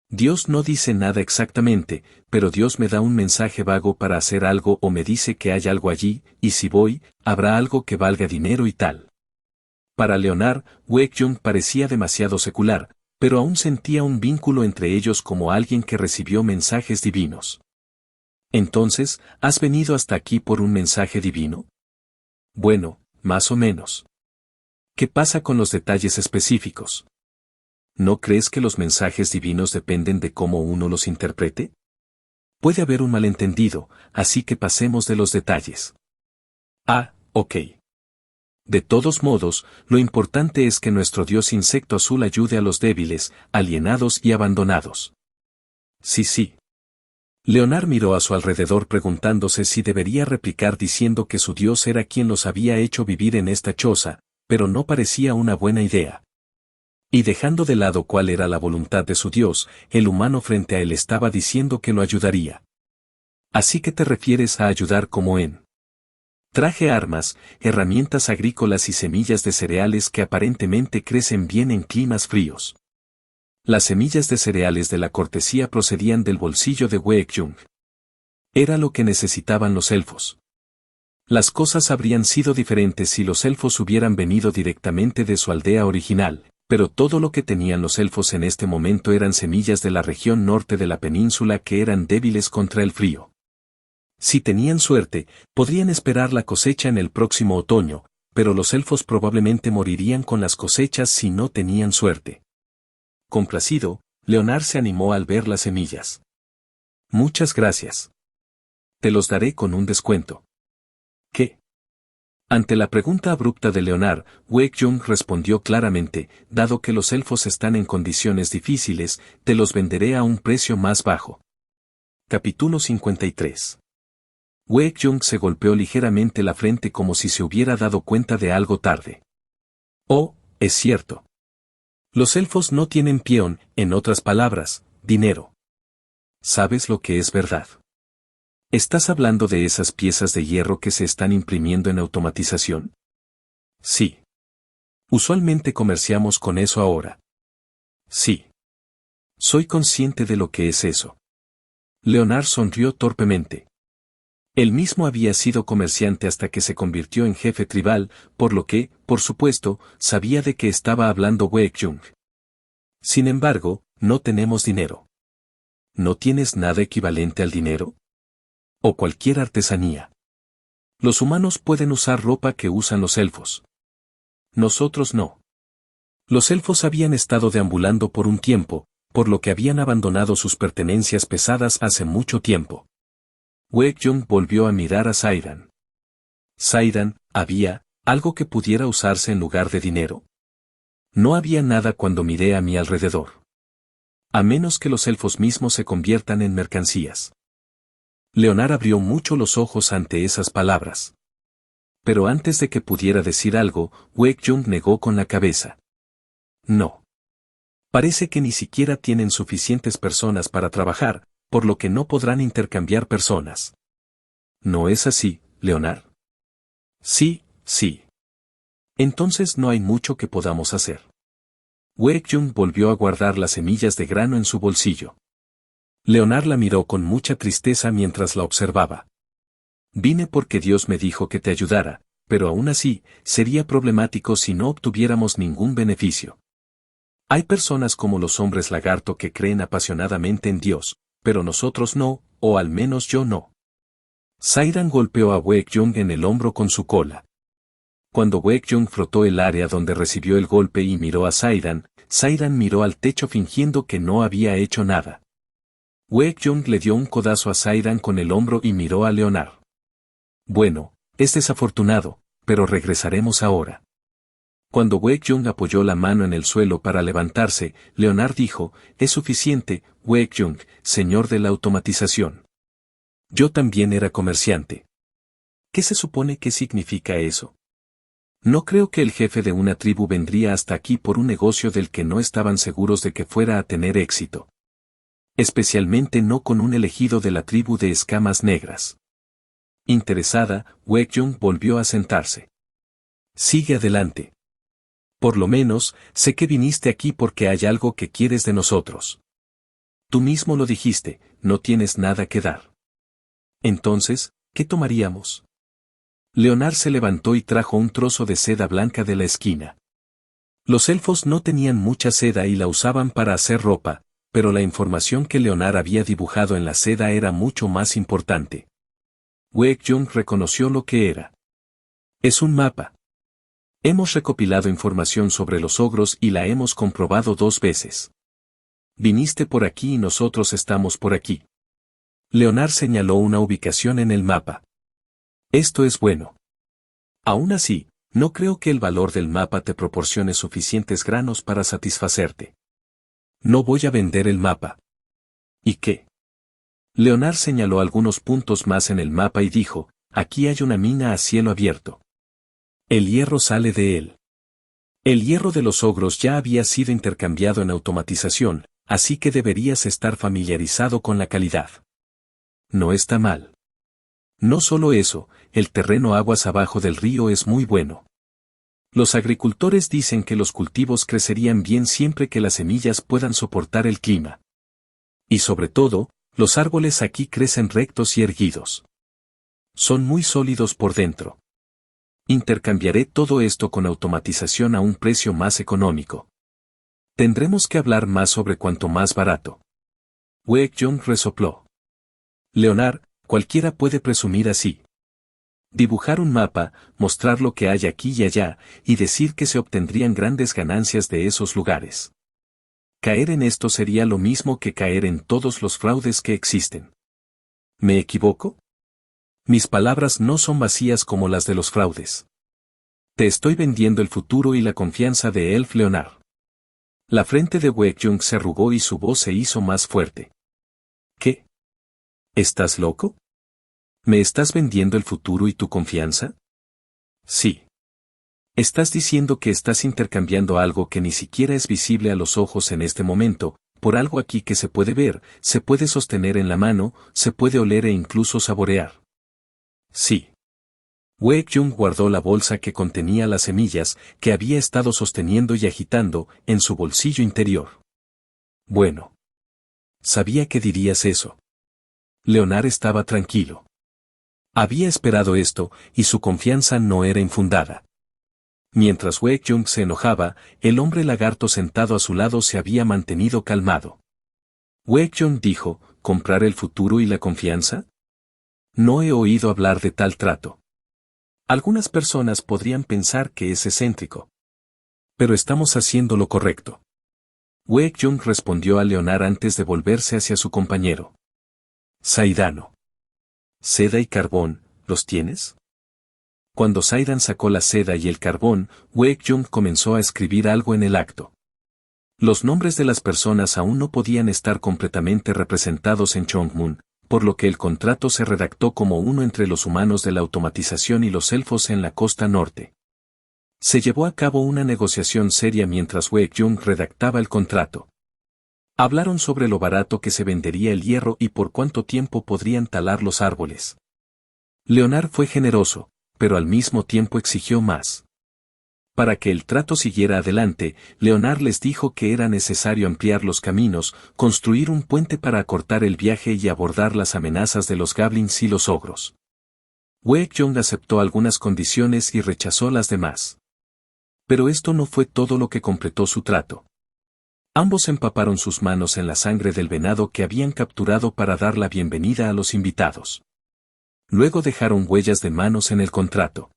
Dios no dice nada exactamente, pero Dios me da un mensaje vago para hacer algo o me dice que hay algo allí, y si voy, habrá algo que valga dinero y tal. Para Leonard, Waek-jung parecía demasiado secular, pero aún sentía un vínculo entre ellos como alguien que recibió mensajes divinos. Entonces, ¿has venido hasta aquí por un mensaje divino? Bueno, más o menos. ¿Qué pasa con los detalles específicos? ¿No crees que los mensajes divinos dependen de cómo uno los interprete? Puede haber un malentendido, así que pasemos de los detalles. Ah, ok. De todos modos, lo importante es que nuestro Dios insecto azul ayude a los débiles, alienados y abandonados. Sí. Leonard miró a su alrededor preguntándose si debería replicar diciendo que su Dios era quien los había hecho vivir en esta choza, pero no parecía una buena idea. Y dejando de lado cuál era la voluntad de su Dios, el humano frente a él estaba diciendo que lo ayudaría. Así que te refieres a ayudar como en. Traje armas, herramientas agrícolas y semillas de cereales que aparentemente crecen bien en climas fríos. Las semillas de cereales de la cortesía procedían del bolsillo de Waek-jung. Era lo que necesitaban los elfos. Las cosas habrían sido diferentes si los elfos hubieran venido directamente de su aldea original, pero todo lo que tenían los elfos en este momento eran semillas de la región norte de la península que eran débiles contra el frío. Si tenían suerte, podrían esperar la cosecha en el próximo otoño, pero los elfos probablemente morirían con las cosechas si no tenían suerte. Complacido, Leonard se animó al ver las semillas. Muchas gracias. Te los daré con un descuento. ¿Qué? Ante la pregunta abrupta de Leonard, Waek-jung respondió claramente, dado que los elfos están en condiciones difíciles, te los venderé a un precio más bajo. Capítulo 53. Wei-Jung se golpeó ligeramente la frente como si se hubiera dado cuenta de algo tarde. Oh, es cierto. Los elfos no tienen peón, en otras palabras, dinero. ¿Sabes lo que es verdad? ¿Estás hablando de esas piezas de hierro que se están imprimiendo en automatización? Sí. Usualmente comerciamos con eso ahora. Sí. Soy consciente de lo que es eso. Leonard sonrió torpemente. Él mismo había sido comerciante hasta que se convirtió en jefe tribal, por lo que, por supuesto, sabía de qué estaba hablando Wei-Jung. Sin embargo, no tenemos dinero. ¿No tienes nada equivalente al dinero? O cualquier artesanía. Los humanos pueden usar ropa que usan los elfos. Nosotros no. Los elfos habían estado deambulando por un tiempo, por lo que habían abandonado sus pertenencias pesadas hace mucho tiempo. Wei-Jung volvió a mirar a Saidan. Saidan, ¿había algo que pudiera usarse en lugar de dinero? No había nada cuando miré a mi alrededor. A menos que los elfos mismos se conviertan en mercancías. Leonard abrió mucho los ojos ante esas palabras. Pero antes de que pudiera decir algo, Wei-Jung negó con la cabeza. No. Parece que ni siquiera tienen suficientes personas para trabajar, por lo que no podrán intercambiar personas. ¿No es así, Leonard? Sí, sí. Entonces no hay mucho que podamos hacer. Wei-Jung volvió a guardar las semillas de grano en su bolsillo. Leonard la miró con mucha tristeza mientras la observaba. Vine porque Dios me dijo que te ayudara, pero aún así, sería problemático si no obtuviéramos ningún beneficio. Hay personas como los hombres lagarto que creen apasionadamente en Dios, pero nosotros no, o al menos yo no. Saidan golpeó a Wei-Jung en el hombro con su cola. Cuando Wei-Jung frotó el área donde recibió el golpe y miró a Saidan, Saidan miró al techo fingiendo que no había hecho nada. Wei-Jung le dio un codazo a Saidan con el hombro y miró a Leonard. Bueno, es desafortunado, pero regresaremos ahora. Cuando Wei-Jung apoyó la mano en el suelo para levantarse, Leonard dijo, es suficiente, Wei-Jung, señor de la automatización. Yo también era comerciante. ¿Qué se supone que significa eso? No creo que el jefe de una tribu vendría hasta aquí por un negocio del que no estaban seguros de que fuera a tener éxito. Especialmente no con un elegido de la tribu de escamas negras. Interesada, Wei-Jung volvió a sentarse. Sigue adelante. Por lo menos, sé que viniste aquí porque hay algo que quieres de nosotros. Tú mismo lo dijiste, no tienes nada que dar. Entonces, ¿qué tomaríamos? Leonard se levantó y trajo un trozo de seda blanca de la esquina. Los elfos no tenían mucha seda y la usaban para hacer ropa, pero la información que Leonard había dibujado en la seda era mucho más importante. Wei-Jung reconoció lo que era. Es un mapa. Hemos recopilado información sobre los ogros y la hemos comprobado 2 veces. Viniste por aquí y nosotros estamos por aquí. Leonard señaló una ubicación en el mapa. Esto es bueno. Aún así, no creo que el valor del mapa te proporcione suficientes granos para satisfacerte. No voy a vender el mapa. ¿Y qué? Leonard señaló algunos puntos más en el mapa y dijo, aquí hay una mina a cielo abierto. El hierro sale de él. El hierro de los ogros ya había sido intercambiado en automatización, así que deberías estar familiarizado con la calidad. No está mal. No solo eso, el terreno aguas abajo del río es muy bueno. Los agricultores dicen que los cultivos crecerían bien siempre que las semillas puedan soportar el clima. Y sobre todo, los árboles aquí crecen rectos y erguidos. Son muy sólidos por dentro. Intercambiaré todo esto con automatización a un precio más económico. Tendremos que hablar más sobre cuanto más barato. Wei-Jung resopló. Leonard, cualquiera puede presumir así. Dibujar un mapa, mostrar lo que hay aquí y allá, y decir que se obtendrían grandes ganancias de esos lugares. Caer en esto sería lo mismo que caer en todos los fraudes que existen. ¿Me equivoco? Mis palabras no son vacías como las de los fraudes. Te estoy vendiendo el futuro y la confianza de Elf Leonard. La frente de Wei-Jung se arrugó y su voz se hizo más fuerte. ¿Qué? ¿Estás loco? ¿Me estás vendiendo el futuro y tu confianza? Sí. Estás diciendo que estás intercambiando algo que ni siquiera es visible a los ojos en este momento, por algo aquí que se puede ver, se puede sostener en la mano, se puede oler e incluso saborear. Sí. Wei-Jung guardó la bolsa que contenía las semillas, que había estado sosteniendo y agitando, en su bolsillo interior. Bueno. Sabía que dirías eso. Leonard estaba tranquilo. Había esperado esto, y su confianza no era infundada. Mientras Wei-Jung se enojaba, el hombre lagarto sentado a su lado se había mantenido calmado. Wei-Jung dijo, ¿comprar el futuro y la confianza? No he oído hablar de tal trato. Algunas personas podrían pensar que es excéntrico. Pero estamos haciendo lo correcto. Wei-Jung respondió a Leonard antes de volverse hacia su compañero. Saidano. Seda y carbón, ¿los tienes? Cuando Saidan sacó la seda y el carbón, Wei-Jung comenzó a escribir algo en el acto. Los nombres de las personas aún no podían estar completamente representados en Chongmun, por lo que el contrato se redactó como uno entre los humanos de la automatización y los elfos en la costa norte. Se llevó a cabo una negociación seria mientras Wei-Jung redactaba el contrato. Hablaron sobre lo barato que se vendería el hierro y por cuánto tiempo podrían talar los árboles. Leonard fue generoso, pero al mismo tiempo exigió más. Para que el trato siguiera adelante, Leonard les dijo que era necesario ampliar los caminos, construir un puente para acortar el viaje y abordar las amenazas de los goblins y los ogros. Wei-Jung aceptó algunas condiciones y rechazó las demás. Pero esto no fue todo lo que completó su trato. Ambos empaparon sus manos en la sangre del venado que habían capturado para dar la bienvenida a los invitados. Luego dejaron huellas de manos en el contrato.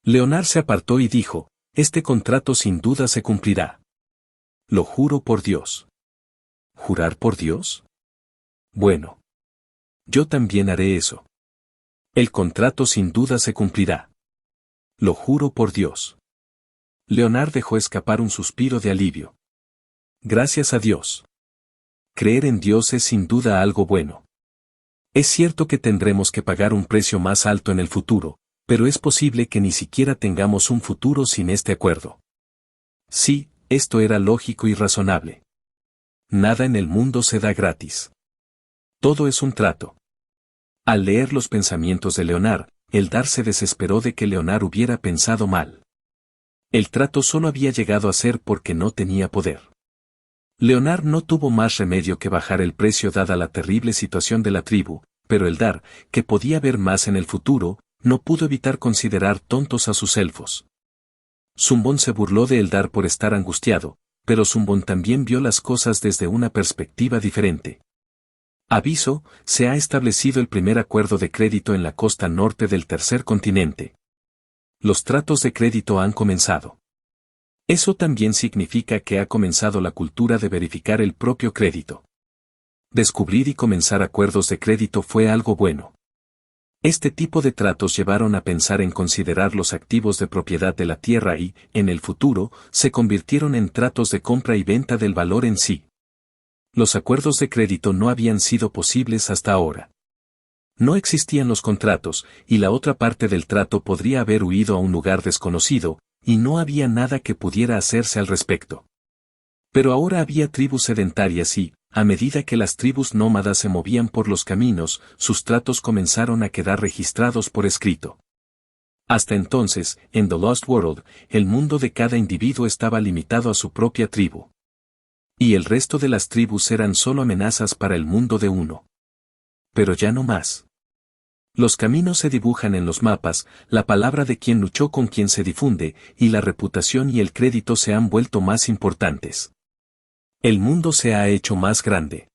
Leonard se apartó y dijo, este contrato sin duda se cumplirá. Lo juro por Dios. ¿Jurar por Dios? Bueno. Yo también haré eso. El contrato sin duda se cumplirá. Lo juro por Dios. Leonard dejó escapar un suspiro de alivio. Gracias a Dios. Creer en Dios es sin duda algo bueno. Es cierto que tendremos que pagar un precio más alto en el futuro, pero es posible que ni siquiera tengamos un futuro sin este acuerdo. Sí, esto era lógico y razonable. Nada en el mundo se da gratis. Todo es un trato. Al leer los pensamientos de Leonard, Eldar se desesperó de que Leonard hubiera pensado mal. El trato solo había llegado a ser porque no tenía poder. Leonard no tuvo más remedio que bajar el precio dada la terrible situación de la tribu, pero Eldar, que podía ver más en el futuro, no pudo evitar considerar tontos a sus elfos. Zumbón se burló de Eldar por estar angustiado, pero Zumbón también vio las cosas desde una perspectiva diferente. Aviso, se ha establecido el primer acuerdo de crédito en la costa norte del tercer continente. Los tratos de crédito han comenzado. Eso también significa que ha comenzado la cultura de verificar el propio crédito. Descubrir y comenzar acuerdos de crédito fue algo bueno. Este tipo de tratos llevaron a pensar en considerar los activos de propiedad de la tierra y, en el futuro, se convirtieron en tratos de compra y venta del valor en sí. Los acuerdos de crédito no habían sido posibles hasta ahora. No existían los contratos, y la otra parte del trato podría haber huido a un lugar desconocido, y no había nada que pudiera hacerse al respecto. Pero ahora había tribus sedentarias y, a medida que las tribus nómadas se movían por los caminos, sus tratos comenzaron a quedar registrados por escrito. Hasta entonces, en The Lost World, el mundo de cada individuo estaba limitado a su propia tribu. Y el resto de las tribus eran solo amenazas para el mundo de uno. Pero ya no más. Los caminos se dibujan en los mapas, la palabra de quien luchó con quien se difunde, y la reputación y el crédito se han vuelto más importantes. El mundo se ha hecho más grande.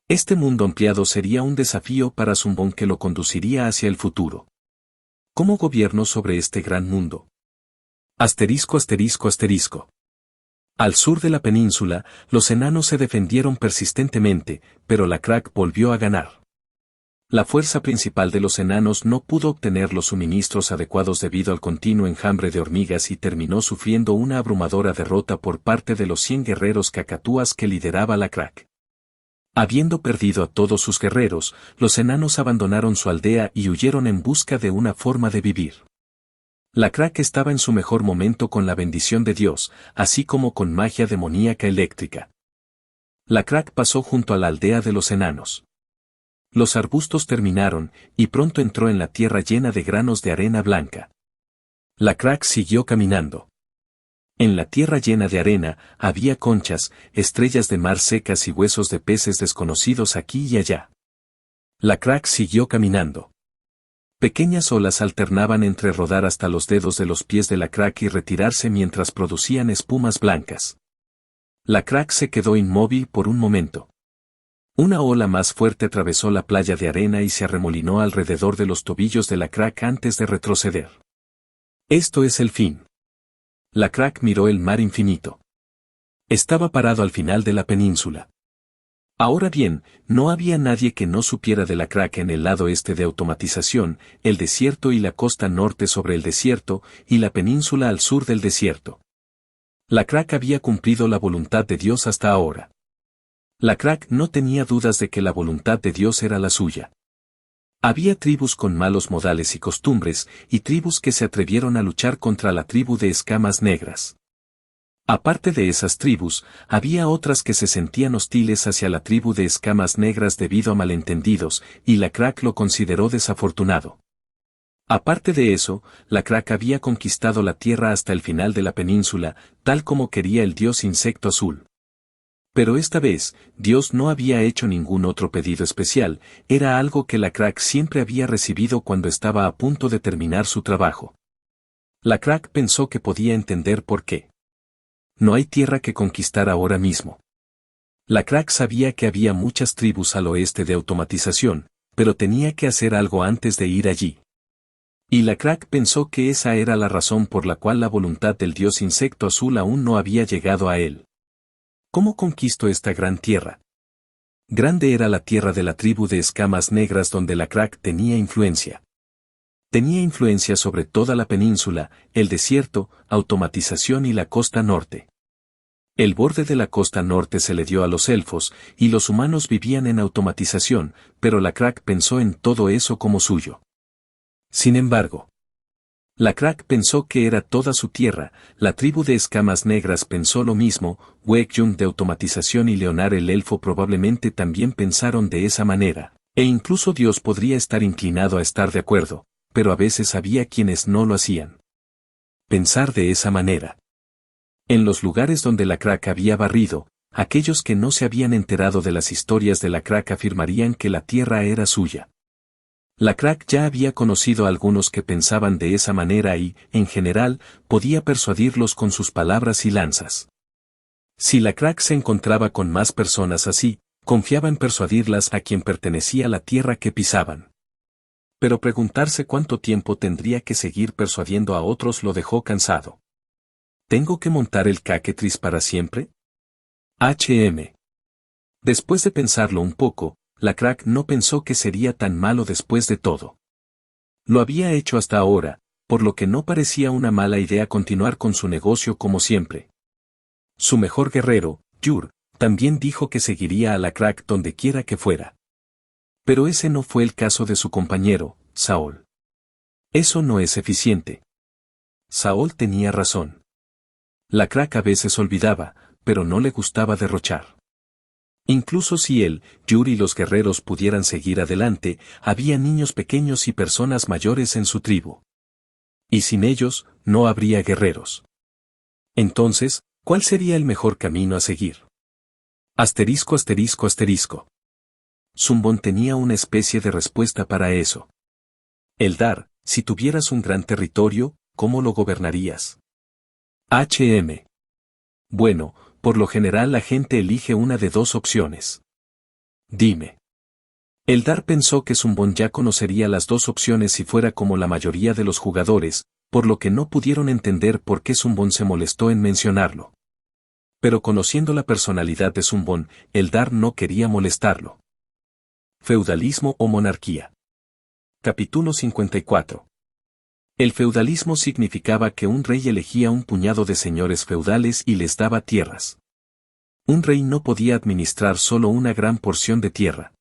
Este mundo ampliado sería un desafío para Zumbón que lo conduciría hacia el futuro. ¿Cómo gobierno sobre este gran mundo? Asterisco asterisco asterisco. Al sur de la península, los enanos se defendieron persistentemente, pero la Crack volvió a ganar. La fuerza principal de los enanos no pudo obtener los suministros adecuados debido al continuo enjambre de hormigas y terminó sufriendo una abrumadora derrota por parte de los 100 guerreros cacatúas que lideraba la Crack. Habiendo perdido a todos sus guerreros, los enanos abandonaron su aldea y huyeron en busca de una forma de vivir. La Crack estaba en su mejor momento con la bendición de Dios, así como con magia demoníaca eléctrica. La Crack pasó junto a la aldea de los enanos. Los arbustos terminaron, y pronto entró en la tierra llena de granos de arena blanca. La Crack siguió caminando. En la tierra llena de arena, había conchas, estrellas de mar secas y huesos de peces desconocidos aquí y allá. La Crack siguió caminando. Pequeñas olas alternaban entre rodar hasta los dedos de los pies de la Crack y retirarse mientras producían espumas blancas. La Crack se quedó inmóvil por un momento. Una ola más fuerte atravesó la playa de arena y se arremolinó alrededor de los tobillos de la Crack antes de retroceder. Esto es el fin. La Crack miró el mar infinito. Estaba parado al final de la península. Ahora bien, no había nadie que no supiera de la Crack en el lado este de automatización, el desierto y la costa norte sobre el desierto, y la península al sur del desierto. La Crack había cumplido la voluntad de Dios hasta ahora. La Crack no tenía dudas de que la voluntad de Dios era la suya. Había tribus con malos modales y costumbres, y tribus que se atrevieron a luchar contra la tribu de escamas negras. Aparte de esas tribus, había otras que se sentían hostiles hacia la tribu de escamas negras debido a malentendidos, y la Crack lo consideró desafortunado. Aparte de eso, la Crack había conquistado la tierra hasta el final de la península, tal como quería el dios insecto azul. Pero esta vez, Dios no había hecho ningún otro pedido especial, era algo que la Crack siempre había recibido cuando estaba a punto de terminar su trabajo. La Crack pensó que podía entender por qué. No hay tierra que conquistar ahora mismo. La Crack sabía que había muchas tribus al oeste de automatización, pero tenía que hacer algo antes de ir allí. Y la Crack pensó que esa era la razón por la cual la voluntad del dios insecto azul aún no había llegado a él. ¿Cómo conquistó esta gran tierra? Grande era la tierra de la tribu de escamas negras donde la Crack tenía influencia. Tenía influencia sobre toda la península, el desierto, automatización y la costa norte. El borde de la costa norte se le dio a los elfos, y los humanos vivían en automatización, pero la Crack pensó en todo eso como suyo. Sin embargo, la Crack pensó que era toda su tierra, la tribu de escamas negras pensó lo mismo, Wek-Jung de automatización y Leonar el elfo probablemente también pensaron de esa manera, e incluso Dios podría estar inclinado a estar de acuerdo, pero a veces había quienes no lo hacían. Pensar de esa manera. En los lugares donde la Crack había barrido, aquellos que no se habían enterado de las historias de la Crack afirmarían que la tierra era suya. La Crack ya había conocido a algunos que pensaban de esa manera y, en general, podía persuadirlos con sus palabras y lanzas. Si la Crack se encontraba con más personas así, confiaba en persuadirlas a quien pertenecía la tierra que pisaban. Pero preguntarse cuánto tiempo tendría que seguir persuadiendo a otros lo dejó cansado. ¿Tengo que montar el caquetris para siempre? Después de pensarlo un poco, la Crack no pensó que sería tan malo después de todo. Lo había hecho hasta ahora, por lo que no parecía una mala idea continuar con su negocio como siempre. Su mejor guerrero, Yur, también dijo que seguiría a la Crack donde quiera que fuera. Pero ese no fue el caso de su compañero, Saul. Eso no es eficiente. Saul tenía razón. La Crack a veces olvidaba, pero no le gustaba derrochar. Incluso si él, Yur y los guerreros pudieran seguir adelante, había niños pequeños y personas mayores en su tribu. Y sin ellos, no habría guerreros. Entonces, ¿cuál sería el mejor camino a seguir? Asterisco asterisco asterisco. Zumbón tenía una especie de respuesta para eso. Eldar, si tuvieras un gran territorio, ¿cómo lo gobernarías? Bueno, por lo general la gente elige una de dos opciones. Dime. Eldar pensó que Zumbón ya conocería las dos opciones si fuera como la mayoría de los jugadores, por lo que no pudieron entender por qué Zumbón se molestó en mencionarlo. Pero conociendo la personalidad de Zumbón, Eldar no quería molestarlo. Feudalismo o monarquía. Capítulo 54. El feudalismo significaba que un rey elegía un puñado de señores feudales y les daba tierras. Un rey no podía administrar solo una gran porción de tierra.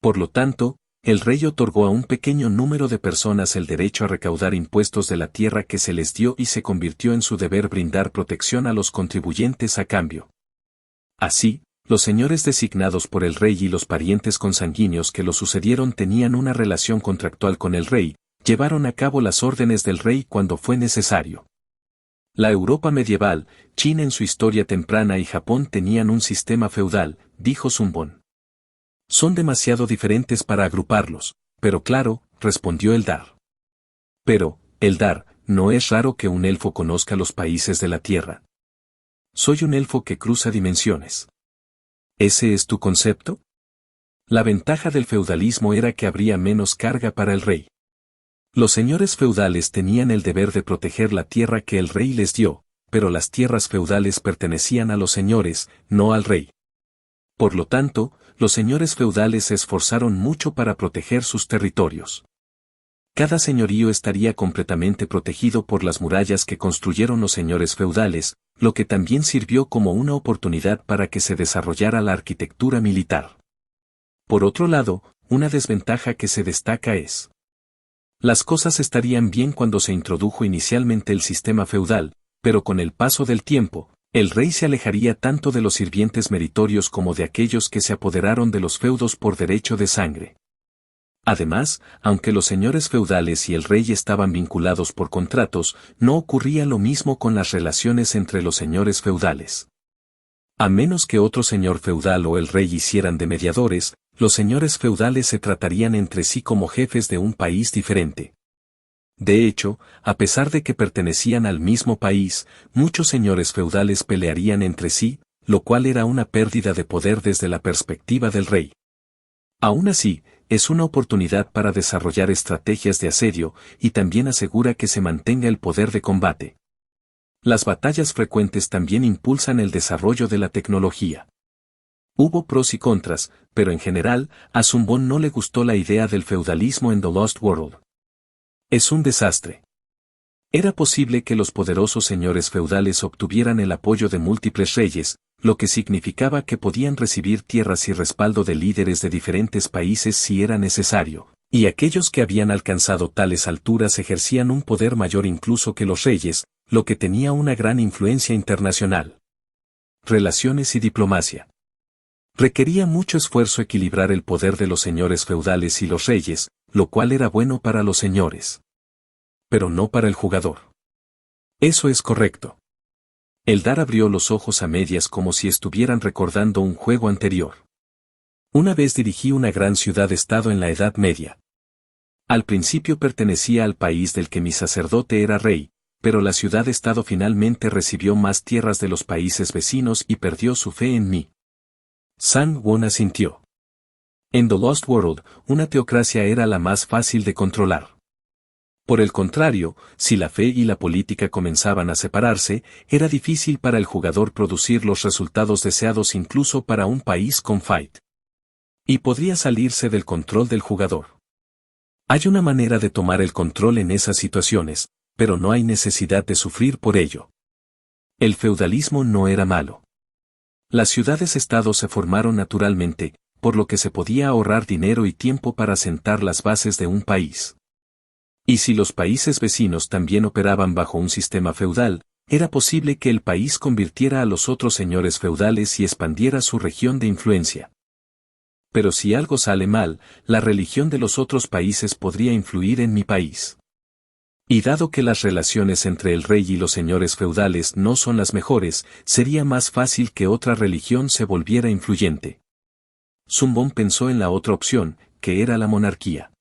Por lo tanto, el rey otorgó a un pequeño número de personas el derecho a recaudar impuestos de la tierra que se les dio y se convirtió en su deber brindar protección a los contribuyentes a cambio. Así, los señores designados por el rey y los parientes consanguíneos que lo sucedieron tenían una relación contractual con el rey, llevaron a cabo las órdenes del rey cuando fue necesario. La Europa medieval, China en su historia temprana y Japón tenían un sistema feudal, dijo Sun Bon. Son demasiado diferentes para agruparlos, pero claro, respondió Eldar. Pero, Eldar, no es raro que un elfo conozca los países de la tierra. Soy un elfo que cruza dimensiones. ¿Ese es tu concepto? La ventaja del feudalismo era que habría menos carga para el rey. Los señores feudales tenían el deber de proteger la tierra que el rey les dio, pero las tierras feudales pertenecían a los señores, no al rey. Por lo tanto, los señores feudales se esforzaron mucho para proteger sus territorios. Cada señorío estaría completamente protegido por las murallas que construyeron los señores feudales, lo que también sirvió como una oportunidad para que se desarrollara la arquitectura militar. Por otro lado, una desventaja que se destaca es: las cosas estarían bien cuando se introdujo inicialmente el sistema feudal, pero con el paso del tiempo, el rey se alejaría tanto de los sirvientes meritorios como de aquellos que se apoderaron de los feudos por derecho de sangre. Además, aunque los señores feudales y el rey estaban vinculados por contratos, no ocurría lo mismo con las relaciones entre los señores feudales. A menos que otro señor feudal o el rey hicieran de mediadores, los señores feudales se tratarían entre sí como jefes de un país diferente. De hecho, a pesar de que pertenecían al mismo país, muchos señores feudales pelearían entre sí, lo cual era una pérdida de poder desde la perspectiva del rey. Aún así, es una oportunidad para desarrollar estrategias de asedio y también asegura que se mantenga el poder de combate. Las batallas frecuentes también impulsan el desarrollo de la tecnología. Hubo pros y contras, pero en general, a Sun Bon no le gustó la idea del feudalismo en The Lost World. Es un desastre. Era posible que los poderosos señores feudales obtuvieran el apoyo de múltiples reyes, lo que significaba que podían recibir tierras y respaldo de líderes de diferentes países si era necesario, y aquellos que habían alcanzado tales alturas ejercían un poder mayor incluso que los reyes, lo que tenía una gran influencia internacional. Relaciones y diplomacia. Requería mucho esfuerzo equilibrar el poder de los señores feudales y los reyes, lo cual era bueno para los señores. Pero no para el jugador. Eso es correcto. Eldar abrió los ojos a medias como si estuvieran recordando un juego anterior. Una vez dirigí una gran ciudad-estado en la Edad Media. Al principio pertenecía al país del que mi sacerdote era rey, pero la ciudad-estado finalmente recibió más tierras de los países vecinos y perdió su fe en mí. San Won asintió. En The Lost World, una teocracia era la más fácil de controlar. Por el contrario, si la fe y la política comenzaban a separarse, era difícil para el jugador producir los resultados deseados incluso para un país con fight. Y podría salirse del control del jugador. Hay una manera de tomar el control en esas situaciones, pero no hay necesidad de sufrir por ello. El feudalismo no era malo. Las ciudades-estado se formaron naturalmente, por lo que se podía ahorrar dinero y tiempo para sentar las bases de un país. Y si los países vecinos también operaban bajo un sistema feudal, era posible que el país convirtiera a los otros señores feudales y expandiera su región de influencia. Pero si algo sale mal, la religión de los otros países podría influir en mi país. Y dado que las relaciones entre el rey y los señores feudales no son las mejores, sería más fácil que otra religión se volviera influyente. Sun Bon pensó en la otra opción, que era la monarquía.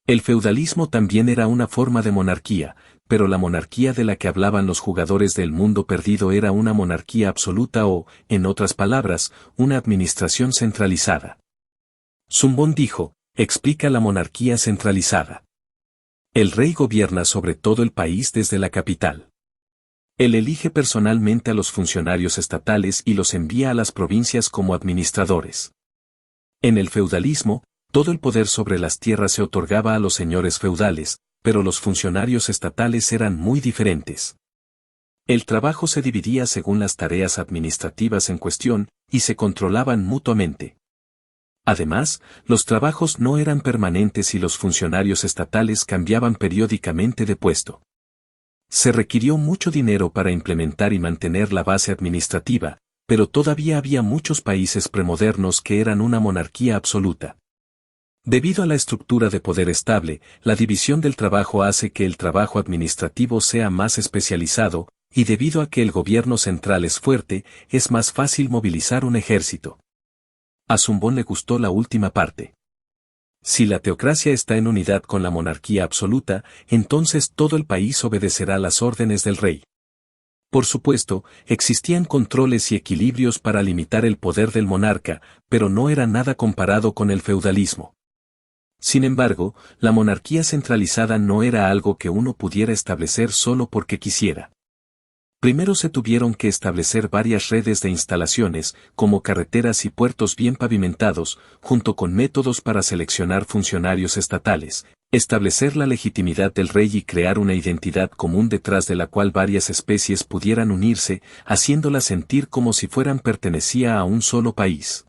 El feudalismo también era una forma de monarquía, pero la monarquía de la que hablaban los jugadores del mundo perdido era una monarquía absoluta o, en otras palabras, una administración centralizada. Sun Bon dijo, explica la monarquía centralizada. El rey gobierna sobre todo el país desde la capital. Él elige personalmente a los funcionarios estatales y los envía a las provincias como administradores. En el feudalismo, todo el poder sobre las tierras se otorgaba a los señores feudales, pero los funcionarios estatales eran muy diferentes. El trabajo se dividía según las tareas administrativas en cuestión, y se controlaban mutuamente. Además, los trabajos no eran permanentes y los funcionarios estatales cambiaban periódicamente de puesto. Se requirió mucho dinero para implementar y mantener la base administrativa, pero todavía había muchos países premodernos que eran una monarquía absoluta. Debido a la estructura de poder estable, la división del trabajo hace que el trabajo administrativo sea más especializado, y debido a que el gobierno central es fuerte, es más fácil movilizar un ejército. A Zumbón le gustó la última parte. Si la teocracia está en unidad con la monarquía absoluta, entonces todo el país obedecerá las órdenes del rey. Por supuesto, existían controles y equilibrios para limitar el poder del monarca, pero no era nada comparado con el feudalismo. Sin embargo, la monarquía centralizada no era algo que uno pudiera establecer solo porque quisiera. Primero se tuvieron que establecer varias redes de instalaciones, como carreteras y puertos bien pavimentados, junto con métodos para seleccionar funcionarios estatales, establecer la legitimidad del rey y crear una identidad común detrás de la cual varias especies pudieran unirse, haciéndola sentir como si fueran pertenecía a un solo país.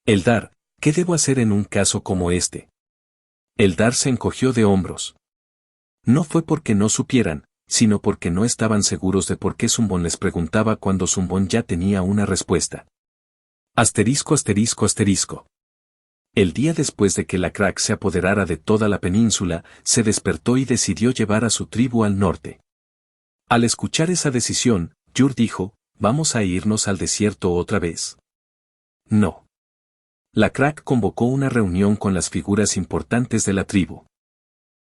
Eldar, ¿qué debo hacer en un caso como este? Eldar se encogió de hombros. No fue porque no supieran, sino porque no estaban seguros de por qué Zumbón les preguntaba cuando Zumbón ya tenía una respuesta. Asterisco asterisco asterisco. El día después de que la Crack se apoderara de toda la península, se despertó y decidió llevar a su tribu al norte. Al escuchar esa decisión, Yur dijo, ¿vamos a irnos al desierto otra vez? No. La Crack convocó una reunión con las figuras importantes de la tribu.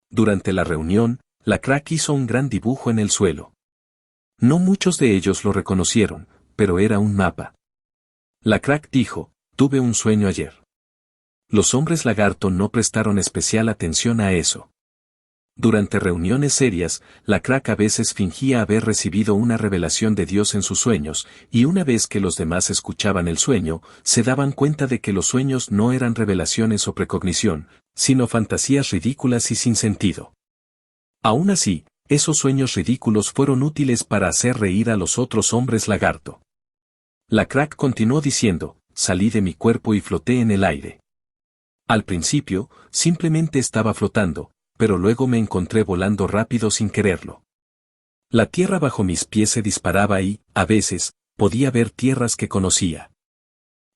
Durante la reunión, la Crack hizo un gran dibujo en el suelo. No muchos de ellos lo reconocieron, pero era un mapa. La Crack dijo, tuve un sueño ayer. Los hombres lagarto no prestaron especial atención a eso. Durante reuniones serias, la Crack a veces fingía haber recibido una revelación de Dios en sus sueños, y una vez que los demás escuchaban el sueño, se daban cuenta de que los sueños no eran revelaciones o precognición, sino fantasías ridículas y sin sentido. Aún así, esos sueños ridículos fueron útiles para hacer reír a los otros hombres lagarto. La Crack continuó diciendo, salí de mi cuerpo y floté en el aire. Al principio, simplemente estaba flotando, pero luego me encontré volando rápido sin quererlo. La tierra bajo mis pies se disparaba y, a veces, podía ver tierras que conocía.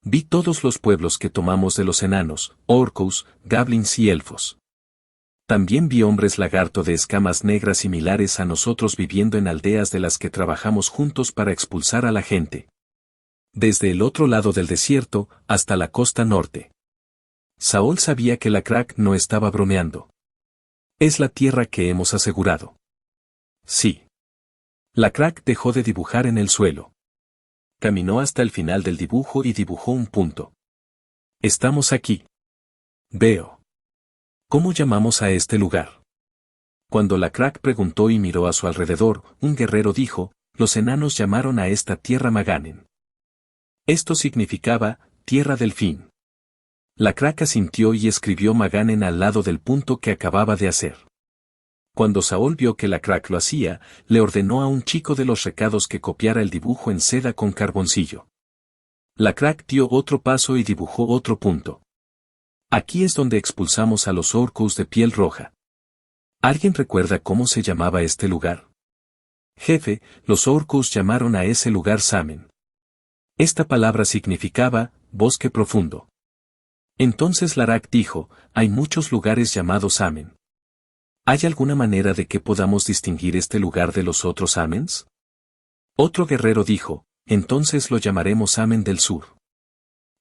Vi todos los pueblos que tomamos de los enanos, orcos, goblins y elfos. También vi hombres lagarto de escamas negras similares a nosotros viviendo en aldeas de las que trabajamos juntos para expulsar a la gente. Desde el otro lado del desierto, hasta la costa norte. Saúl sabía que la Crack no estaba bromeando. Es la tierra que hemos asegurado. Sí. La Crack dejó de dibujar en el suelo. Caminó hasta el final del dibujo y dibujó un punto. Estamos aquí. Veo. ¿Cómo llamamos a este lugar? Cuando la Crack preguntó y miró a su alrededor, un guerrero dijo, los enanos llamaron a esta tierra Maganen. Esto significaba, tierra del fin. La Crack asintió y escribió Maganen al lado del punto que acababa de hacer. Cuando Saúl vio que la Crack lo hacía, le ordenó a un chico de los recados que copiara el dibujo en seda con carboncillo. La Crack dio otro paso y dibujó otro punto. Aquí es donde expulsamos a los orcos de piel roja. ¿Alguien recuerda cómo se llamaba este lugar? Jefe, los orcos llamaron a ese lugar Samen. Esta palabra significaba, bosque profundo. Entonces Larak dijo, hay muchos lugares llamados Samen. ¿Hay alguna manera de que podamos distinguir este lugar de los otros Samens? Otro guerrero dijo, entonces lo llamaremos Samen del Sur.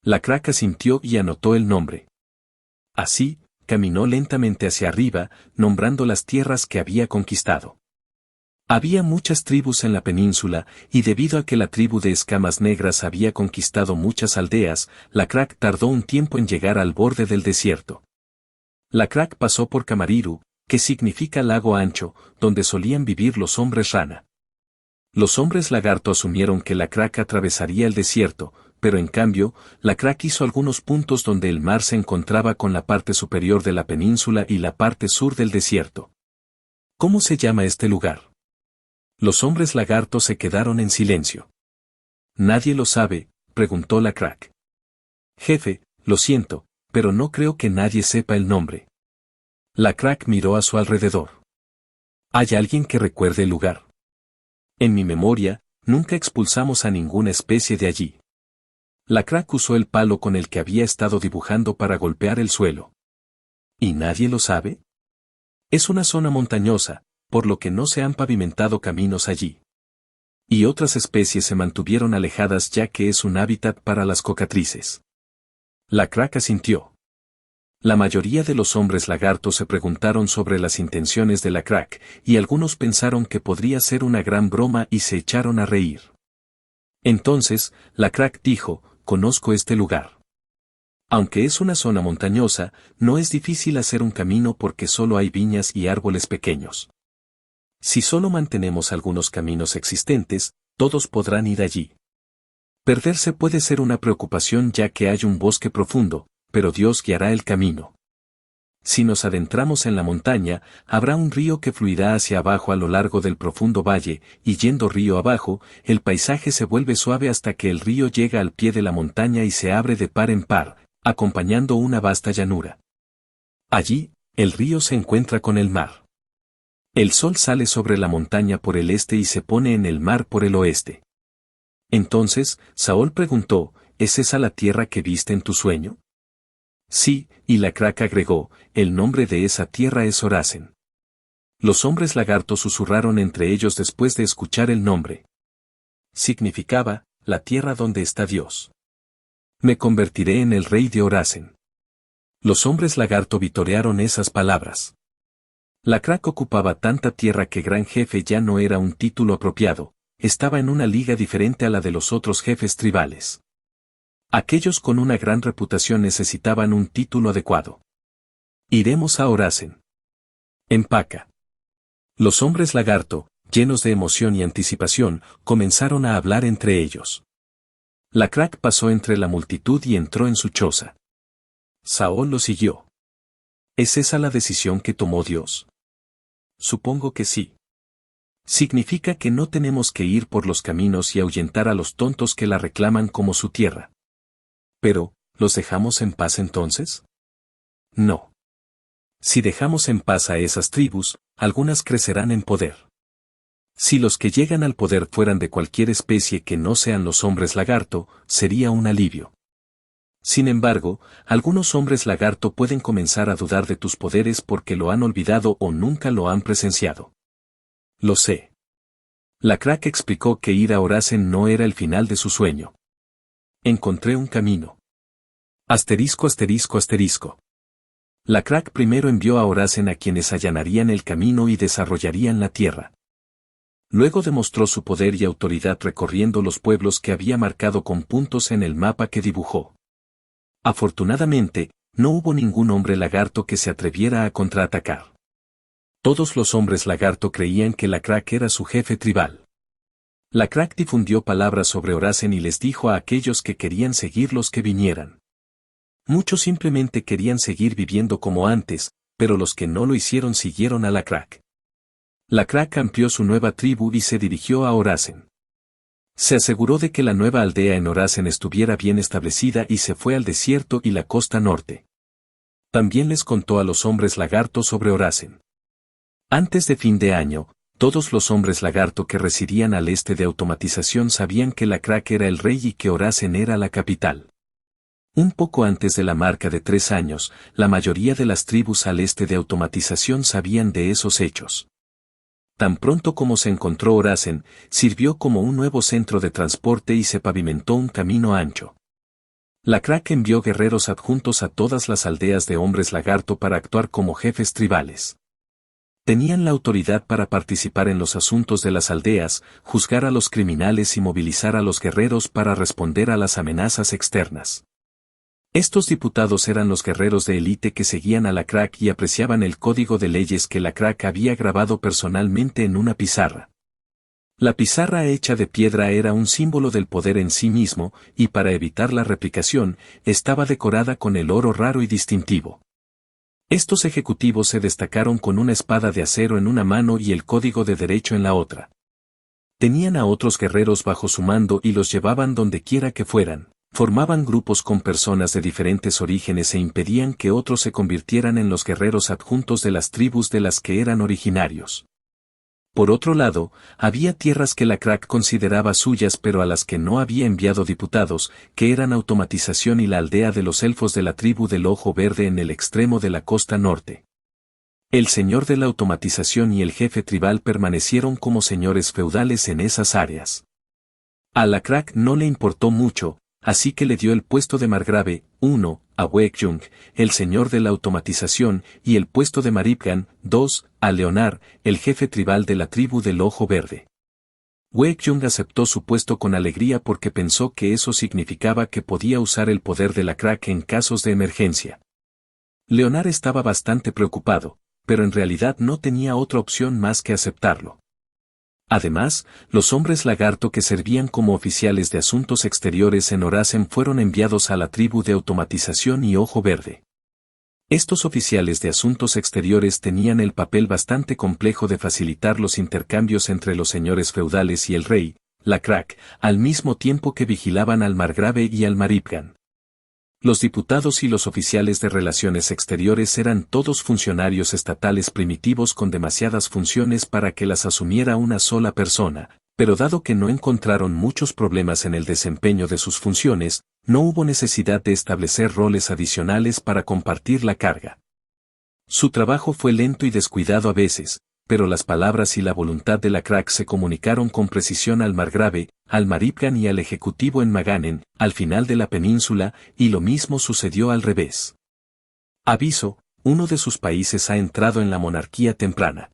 La Crack asintió y anotó el nombre. Así, caminó lentamente hacia arriba, nombrando las tierras que había conquistado. Había muchas tribus en la península, y debido a que la tribu de escamas negras había conquistado muchas aldeas, la Crack tardó un tiempo en llegar al borde del desierto. La Crack pasó por Camariru, que significa lago ancho, donde solían vivir los hombres rana. Los hombres lagarto asumieron que la Crack atravesaría el desierto, pero en cambio, la Crack hizo algunos puntos donde el mar se encontraba con la parte superior de la península y la parte sur del desierto. ¿Cómo se llama este lugar? Los hombres lagarto se quedaron en silencio. ¿Nadie lo sabe?, preguntó la crack. Jefe, lo siento, pero no creo que nadie sepa el nombre. La crack miró a su alrededor. ¿Hay alguien que recuerde el lugar? En mi memoria, nunca expulsamos a ninguna especie de allí. La crack usó el palo con el que había estado dibujando para golpear el suelo. ¿Y nadie lo sabe? Es una zona montañosa, por lo que no se han pavimentado caminos allí. Y otras especies se mantuvieron alejadas ya que es un hábitat para las cocatrices. La crack asintió. La mayoría de los hombres lagartos se preguntaron sobre las intenciones de la crack, y algunos pensaron que podría ser una gran broma y se echaron a reír. Entonces, la crack dijo, conozco este lugar. Aunque es una zona montañosa, no es difícil hacer un camino porque solo hay viñas y árboles pequeños. Si solo mantenemos algunos caminos existentes, todos podrán ir allí. Perderse puede ser una preocupación ya que hay un bosque profundo, pero Dios guiará el camino. Si nos adentramos en la montaña, habrá un río que fluirá hacia abajo a lo largo del profundo valle, y yendo río abajo, el paisaje se vuelve suave hasta que el río llega al pie de la montaña y se abre de par en par, acompañando una vasta llanura. Allí, el río se encuentra con el mar. El sol sale sobre la montaña por el este y se pone en el mar por el oeste. Entonces, Saúl preguntó, ¿es esa la tierra que viste en tu sueño? Sí, y la crack agregó, el nombre de esa tierra es Horasen. Los hombres lagartos susurraron entre ellos después de escuchar el nombre. Significaba, la tierra donde está Dios. Me convertiré en el rey de Horasen. Los hombres lagarto vitorearon esas palabras. La crack ocupaba tanta tierra que gran jefe ya no era un título apropiado, estaba en una liga diferente a la de los otros jefes tribales. Aquellos con una gran reputación necesitaban un título adecuado. Iremos a Horasen. Empaca. Los hombres lagarto, llenos de emoción y anticipación, comenzaron a hablar entre ellos. La crack pasó entre la multitud y entró en su choza. Saúl lo siguió. ¿Es esa la decisión que tomó Dios? Supongo que sí. Significa que no tenemos que ir por los caminos y ahuyentar a los tontos que la reclaman como su tierra. Pero, ¿los dejamos en paz entonces? No. Si dejamos en paz a esas tribus, algunas crecerán en poder. Si los que llegan al poder fueran de cualquier especie que no sean los hombres lagarto, sería un alivio. Sin embargo, algunos hombres lagarto pueden comenzar a dudar de tus poderes porque lo han olvidado o nunca lo han presenciado. Lo sé. La crack explicó que ir a Horasen no era el final de su sueño. Encontré un camino. Asterisco asterisco asterisco. La crack primero envió a Horasen a quienes allanarían el camino y desarrollarían la tierra. Luego demostró su poder y autoridad recorriendo los pueblos que había marcado con puntos en el mapa que dibujó. Afortunadamente, no hubo ningún hombre lagarto que se atreviera a contraatacar. Todos los hombres lagarto creían que la crack era su jefe tribal. La crack difundió palabras sobre Horasen y les dijo a aquellos que querían seguirlos que vinieran. Muchos simplemente querían seguir viviendo como antes, pero los que no lo hicieron siguieron a la crack. La crack amplió su nueva tribu y se dirigió a Horasen. Se aseguró de que la nueva aldea en Horasen estuviera bien establecida y se fue al desierto y la costa norte. También les contó a los hombres lagarto sobre Horasen. Antes de fin de año, todos los hombres lagarto que residían al este de automatización sabían que la crack era el rey y que Horasen era la capital. Un poco antes de la marca de 3 años, la mayoría de las tribus al este de automatización sabían de esos hechos. Tan pronto como se encontró Horasen, sirvió como un nuevo centro de transporte y se pavimentó un camino ancho. La crack envió guerreros adjuntos a todas las aldeas de hombres lagarto para actuar como jefes tribales. Tenían la autoridad para participar en los asuntos de las aldeas, juzgar a los criminales y movilizar a los guerreros para responder a las amenazas externas. Estos diputados eran los guerreros de élite que seguían a la crack y apreciaban el código de leyes que la crack había grabado personalmente en una pizarra. La pizarra hecha de piedra era un símbolo del poder en sí mismo, y para evitar la replicación, estaba decorada con el oro raro y distintivo. Estos ejecutivos se destacaron con una espada de acero en una mano y el código de derecho en la otra. Tenían a otros guerreros bajo su mando y los llevaban donde quiera que fueran. Formaban grupos con personas de diferentes orígenes e impedían que otros se convirtieran en los guerreros adjuntos de las tribus de las que eran originarios. Por otro lado, había tierras que la Crack consideraba suyas pero a las que no había enviado diputados, que eran Automatización y la aldea de los elfos de la tribu del Ojo Verde en el extremo de la costa norte. El señor de la Automatización y el jefe tribal permanecieron como señores feudales en esas áreas. A la Crack no le importó mucho, así que le dio el puesto de Margrave, 1, a Wegjung, el señor de la Automatización, y el puesto de Maribgan, 2, a Leonard, el jefe tribal de la tribu del Ojo Verde. Wegjung aceptó su puesto con alegría porque pensó que eso significaba que podía usar el poder de la Crack en casos de emergencia. Leonard estaba bastante preocupado, pero en realidad no tenía otra opción más que aceptarlo. Además, los hombres lagarto que servían como oficiales de asuntos exteriores en Oracem fueron enviados a la tribu de Automatización y Ojo Verde. Estos oficiales de asuntos exteriores tenían el papel bastante complejo de facilitar los intercambios entre los señores feudales y el rey, la Crack, al mismo tiempo que vigilaban al Margrave y al Maribgan. Los diputados y los oficiales de relaciones exteriores eran todos funcionarios estatales primitivos con demasiadas funciones para que las asumiera una sola persona, pero dado que no encontraron muchos problemas en el desempeño de sus funciones, no hubo necesidad de establecer roles adicionales para compartir la carga. Su trabajo fue lento y descuidado a veces, pero las palabras y la voluntad de la Crack se comunicaron con precisión al Margrave, al Maribgan y al Ejecutivo en Maganen, al final de la península, y lo mismo sucedió al revés. Aviso, uno de sus países ha entrado en la monarquía temprana.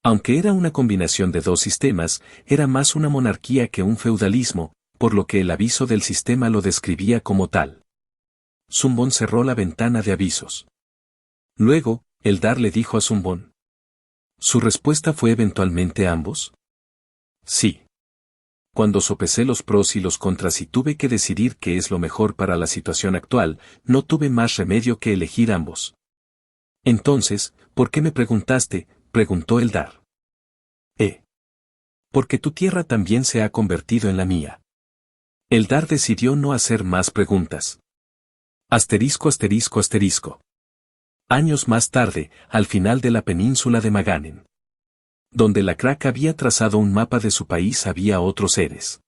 Aunque era una combinación de dos sistemas, era más una monarquía que un feudalismo, por lo que el aviso del sistema lo describía como tal. Zumbón cerró la ventana de avisos. Luego, Eldar le dijo a Zumbón. ¿Su respuesta fue eventualmente ambos? Sí. Cuando sopesé los pros y los contras y tuve que decidir qué es lo mejor para la situación actual, no tuve más remedio que elegir ambos. Entonces, ¿por qué me preguntaste?, preguntó Eldar. Porque tu tierra también se ha convertido en la mía. Eldar decidió no hacer más preguntas. Asterisco asterisco asterisco. Años más tarde, al final de la península de Maganen. Donde la Crack había trazado un mapa de su país había otros seres.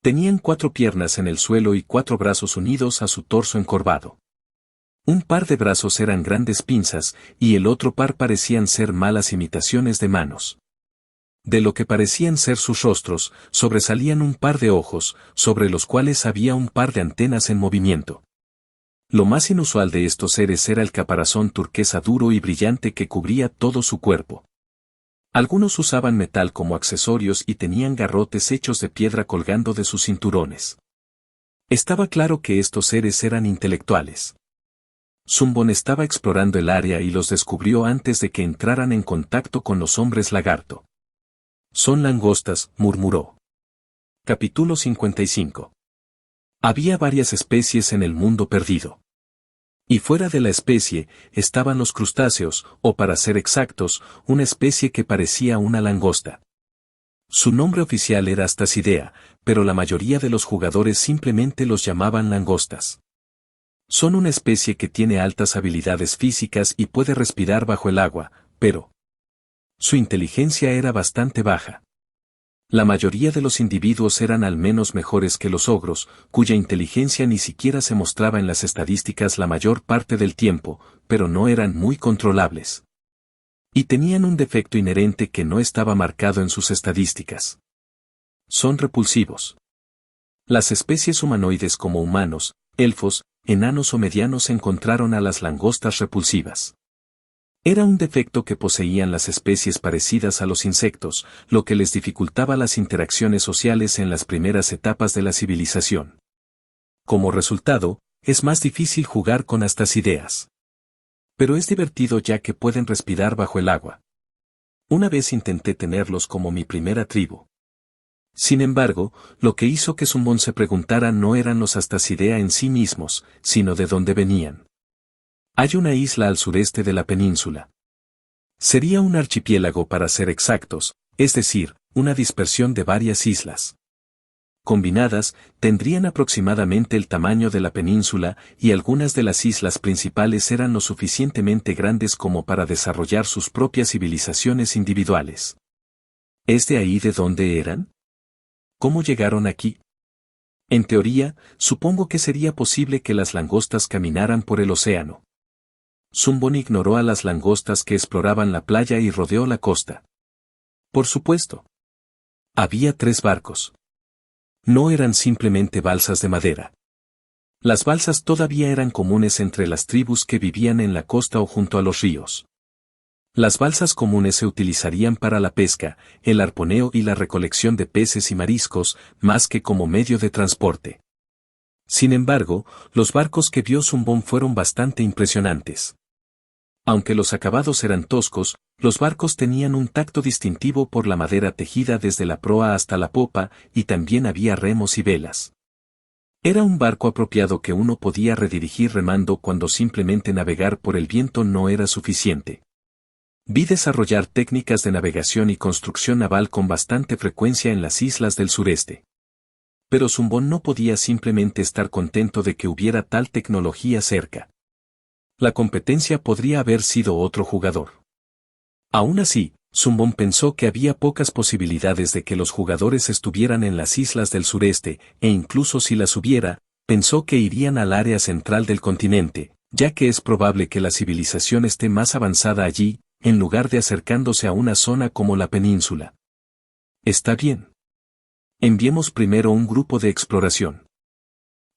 Tenían 4 piernas en el suelo y 4 brazos unidos a su torso encorvado. Un par de brazos eran grandes pinzas, y el otro par parecían ser malas imitaciones de manos. De lo que parecían ser sus rostros, sobresalían un par de ojos, sobre los cuales había un par de antenas en movimiento. Lo más inusual de estos seres era el caparazón turquesa duro y brillante que cubría todo su cuerpo. Algunos usaban metal como accesorios y tenían garrotes hechos de piedra colgando de sus cinturones. Estaba claro que estos seres eran intelectuales. Zumbón estaba explorando el área y los descubrió antes de que entraran en contacto con los hombres lagarto. Son langostas, murmuró. Capítulo 55. Había varias especies en el mundo perdido. Y fuera de la especie, estaban los crustáceos, o para ser exactos, una especie que parecía una langosta. Su nombre oficial era Astacidea, pero la mayoría de los jugadores simplemente los llamaban langostas. Son una especie que tiene altas habilidades físicas y puede respirar bajo el agua, pero su inteligencia era bastante baja. La mayoría de los individuos eran al menos mejores que los ogros, cuya inteligencia ni siquiera se mostraba en las estadísticas la mayor parte del tiempo, pero no eran muy controlables. Y tenían un defecto inherente que no estaba marcado en sus estadísticas. Son repulsivos. Las especies humanoides como humanos, elfos, enanos o medianos encontraron a las langostas repulsivas. Era un defecto que poseían las especies parecidas a los insectos, lo que les dificultaba las interacciones sociales en las primeras etapas de la civilización. Como resultado, es más difícil jugar con Astacideas. Pero es divertido ya que pueden respirar bajo el agua. Una vez intenté tenerlos como mi primera tribu. Sin embargo, lo que hizo que Zumbón se preguntara no eran los Astacidea en sí mismos, sino de dónde venían. Hay una isla al sureste de la península. Sería un archipiélago para ser exactos, es decir, una dispersión de varias islas. Combinadas, tendrían aproximadamente el tamaño de la península y algunas de las islas principales eran lo suficientemente grandes como para desarrollar sus propias civilizaciones individuales. ¿Es de ahí de dónde eran? ¿Cómo llegaron aquí? En teoría, supongo que sería posible que las langostas caminaran por el océano. Zumbón ignoró a las langostas que exploraban la playa y rodeó la costa. Por supuesto. Había 3 barcos. No eran simplemente balsas de madera. Las balsas todavía eran comunes entre las tribus que vivían en la costa o junto a los ríos. Las balsas comunes se utilizarían para la pesca, el arponeo y la recolección de peces y mariscos, más que como medio de transporte. Sin embargo, los barcos que vio Zumbón fueron bastante impresionantes. Aunque los acabados eran toscos, los barcos tenían un tacto distintivo por la madera tejida desde la proa hasta la popa, y también había remos y velas. Era un barco apropiado que uno podía redirigir remando cuando simplemente navegar por el viento no era suficiente. Vi desarrollar técnicas de navegación y construcción naval con bastante frecuencia en las islas del sureste. Pero Zumbón no podía simplemente estar contento de que hubiera tal tecnología cerca. La competencia podría haber sido otro jugador. Aún así, Zumbón pensó que había pocas posibilidades de que los jugadores estuvieran en las islas del sureste, e incluso si las hubiera, pensó que irían al área central del continente, ya que es probable que la civilización esté más avanzada allí, en lugar de acercándose a una zona como la península. Está bien. Enviemos primero un grupo de exploración.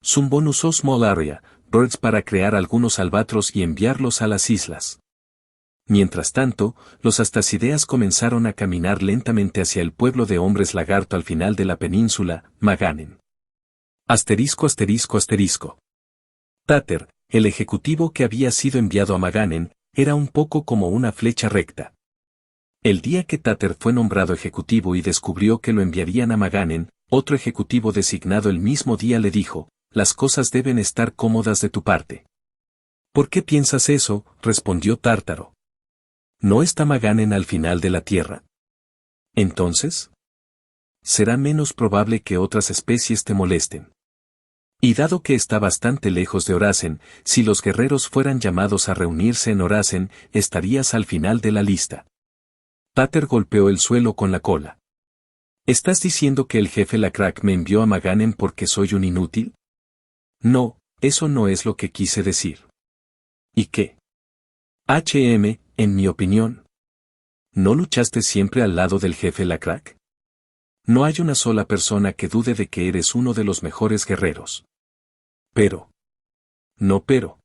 Zumbón usó Small Area Birds para crear algunos albatros y enviarlos a las islas. Mientras tanto, los astacideas comenzaron a caminar lentamente hacia el pueblo de hombres lagarto al final de la península, Maganen. Asterisco asterisco asterisco. Táter, el ejecutivo que había sido enviado a Maganen, era un poco como una flecha recta. El día que Táter fue nombrado ejecutivo y descubrió que lo enviarían a Maganen, otro ejecutivo designado el mismo día le dijo: las cosas deben estar cómodas de tu parte. ¿Por qué piensas eso?, respondió Tártaro. ¿No está Maganen al final de la Tierra? Entonces, será menos probable que otras especies te molesten. Y dado que está bastante lejos de Horazen, si los guerreros fueran llamados a reunirse en Horazen, estarías al final de la lista. Táter golpeó el suelo con la cola. ¿Estás diciendo que el jefe Lacrack me envió a Maganen porque soy un inútil? No, eso no es lo que quise decir. ¿Y qué? En mi opinión. ¿No luchaste siempre al lado del jefe Lacrack? No hay una sola persona que dude de que eres uno de los mejores guerreros. Pero. No pero.